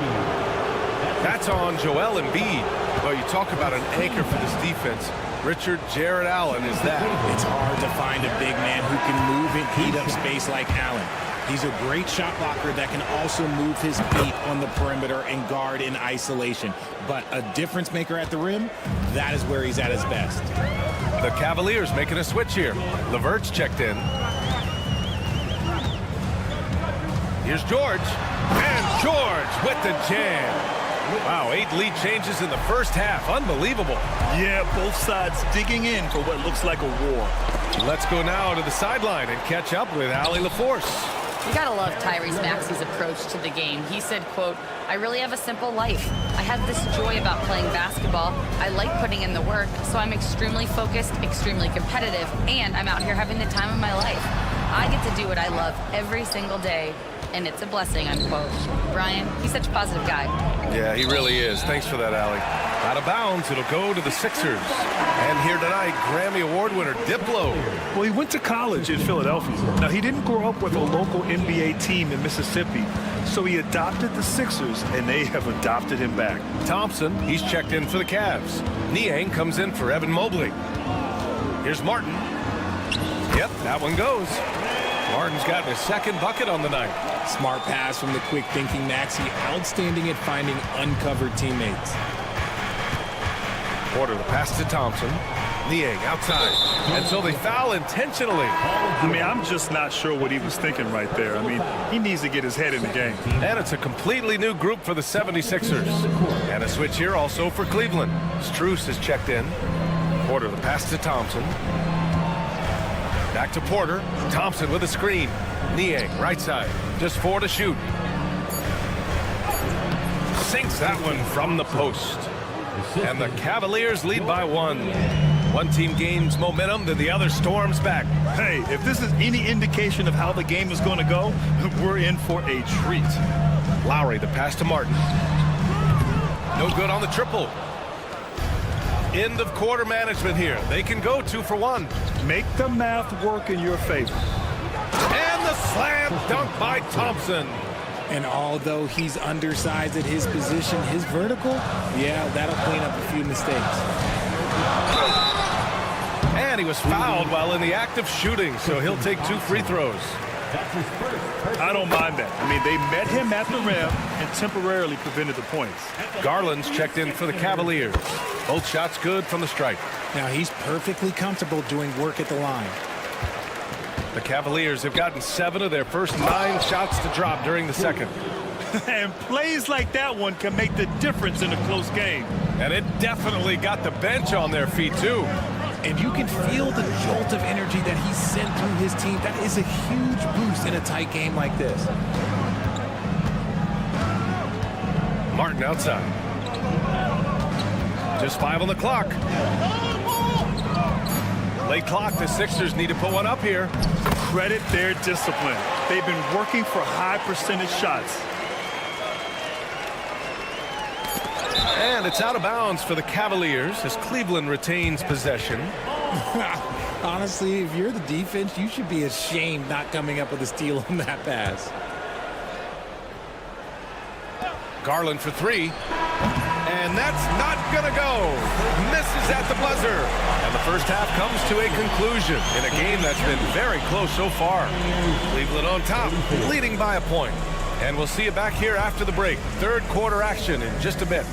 That's on Joel Embiid. Well, you talk about an anchor for this defense. Richard Jared Allen is that. It's hard to find a big man who can move and heat up space like Allen. He's a great shot blocker that can also move his feet on the perimeter and guard in isolation. But a difference maker at the rim, that is where he's at his best. The Cavaliers making a switch here. LeVert's checked in. Here's George. And George with the jam. Wow, 8 lead changes in the first half. Unbelievable. Yeah, both sides digging in for what looks like a war. Let's go now to the sideline and catch up with Allie LaForce. You gotta love Tyrese Maxey's approach to the game. He said, quote, "I really have a simple life. I have this joy about playing basketball. I like putting in the work, so I'm extremely focused, extremely competitive, and I'm out here having the time of my life. I get to do what I love every single day, and it's a blessing," unquote. Brian, he's such a positive guy. Yeah, he really is. Thanks for that, Allie. Out of bounds, it'll go to the Sixers. And here tonight, Grammy Award winner Diplo. Well, he went to college in Philadelphia. Now, he didn't grow up with a local NBA team in Mississippi, so he adopted the Sixers, and they have adopted him back. Thompson, he's checked in for the Cavs. Niang comes in for Evan Mobley. Here's Martin. Yep, that one goes. Martin's got his second bucket on the night. Smart pass from the quick thinking Maxey. Outstanding at finding uncovered teammates. Porter, the pass to Thompson. Niang outside. And so they foul intentionally. I mean, I'm just not sure what he was thinking right there. I mean, he needs to get his head in the game. And it's a completely new group for the 76ers. And a switch here also for Cleveland. Strus is checked in. Porter, the pass to Thompson. Back to Porter. Thompson with a screen. Niang, right side. Just 4 to shoot. Sinks that one from the post. And the Cavaliers lead by 1. One team gains momentum, then the other storms back. Hey, if this is any indication of how the game is going to go, we're in for a treat. Lowry, the pass to Martin. No good on the triple. End of quarter management here. They can go 2 for 1. Make the math work in your favor. And the slam dunk by Thompson. And although he's undersized at his position, his vertical, yeah, that'll clean up a few mistakes. And he was fouled while in the act of shooting, so he'll take 2 free throws. I don't mind that. I mean, they met him at the rim and temporarily prevented the points. Garland's checked in for the Cavaliers. Both shots good from the stripe. Now he's perfectly comfortable doing work at the line. The Cavaliers have gotten 7 of their first 9 shots to drop during the second. And plays like that one can make the difference in a close game. And it definitely got the bench on their feet, too. And you can feel the jolt of energy that he sent through his team. That is a huge boost in a tight game like this. Martin outside. Just 5 on the clock. Late clock, the Sixers need to put one up here. Credit their discipline. They've been working for high percentage shots. And it's out of bounds for the Cavaliers as Cleveland retains possession. Honestly, if you're the defense, you should be ashamed not coming up with a steal on that pass. Garland for 3. And that's not gonna go. Misses at the buzzer. And the first half comes to a conclusion in a game that's been very close so far. Cleveland on top, leading by a point. And we'll see you back here after the break. Third quarter action in just a bit.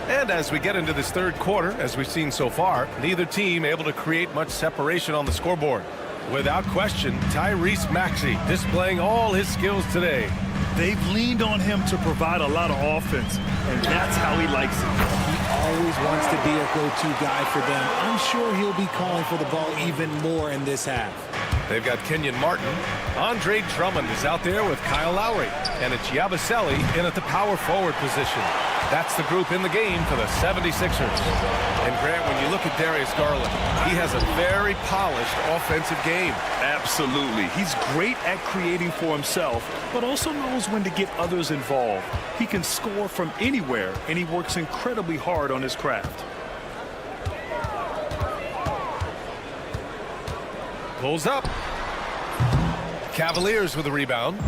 And as we get into this third quarter, as we've seen so far, neither team able to create much separation on the scoreboard. Without question, Tyrese Maxey displaying all his skills today. They've leaned on him to provide a lot of offense, and that's how he likes it. He always wants to be a go-to guy for them. I'm sure he'll be calling for the ball even more in this half. They've got Kenyon Martin. Andre Drummond is out there with Kyle Lowry. And it's Yabusele in at the power forward position. That's the group in the game for the 76ers. And Grant, when you look at Darius Garland, he has a very polished offensive game. Absolutely. He's great at creating for himself, but also knows when to get others involved. He can score from anywhere, and he works incredibly hard on his craft. Pulls up. Cavaliers with a rebound.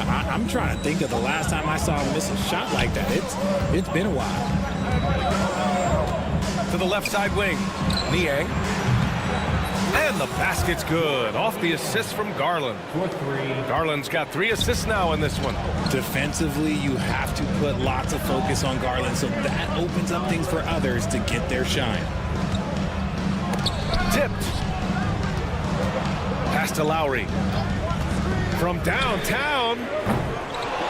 I'm trying to think of the last time I saw him miss a shot like that. It's been a while. To the left side wing. Niang. And the basket's good. Off the assist from Garland. Garland's got 3 assists now in this one. Defensively, you have to put lots of focus on Garland, so that opens up things for others to get their shine. Tipped. Pass to Lowry. From downtown.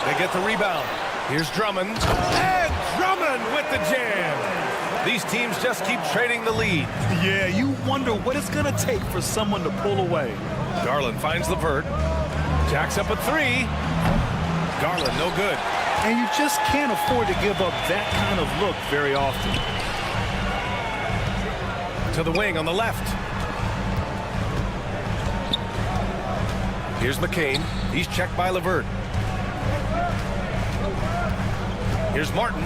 They get the rebound. Here's Drummond. And Drummond with the jam. These teams just keep trading the lead. Yeah, you wonder what it's going to take for someone to pull away. Garland finds LeVert. Jacks up a 3. Garland, no good. And you just can't afford to give up that kind of look very often. To the wing on the left. Here's McCain. He's checked by LeVert. Here's Martin.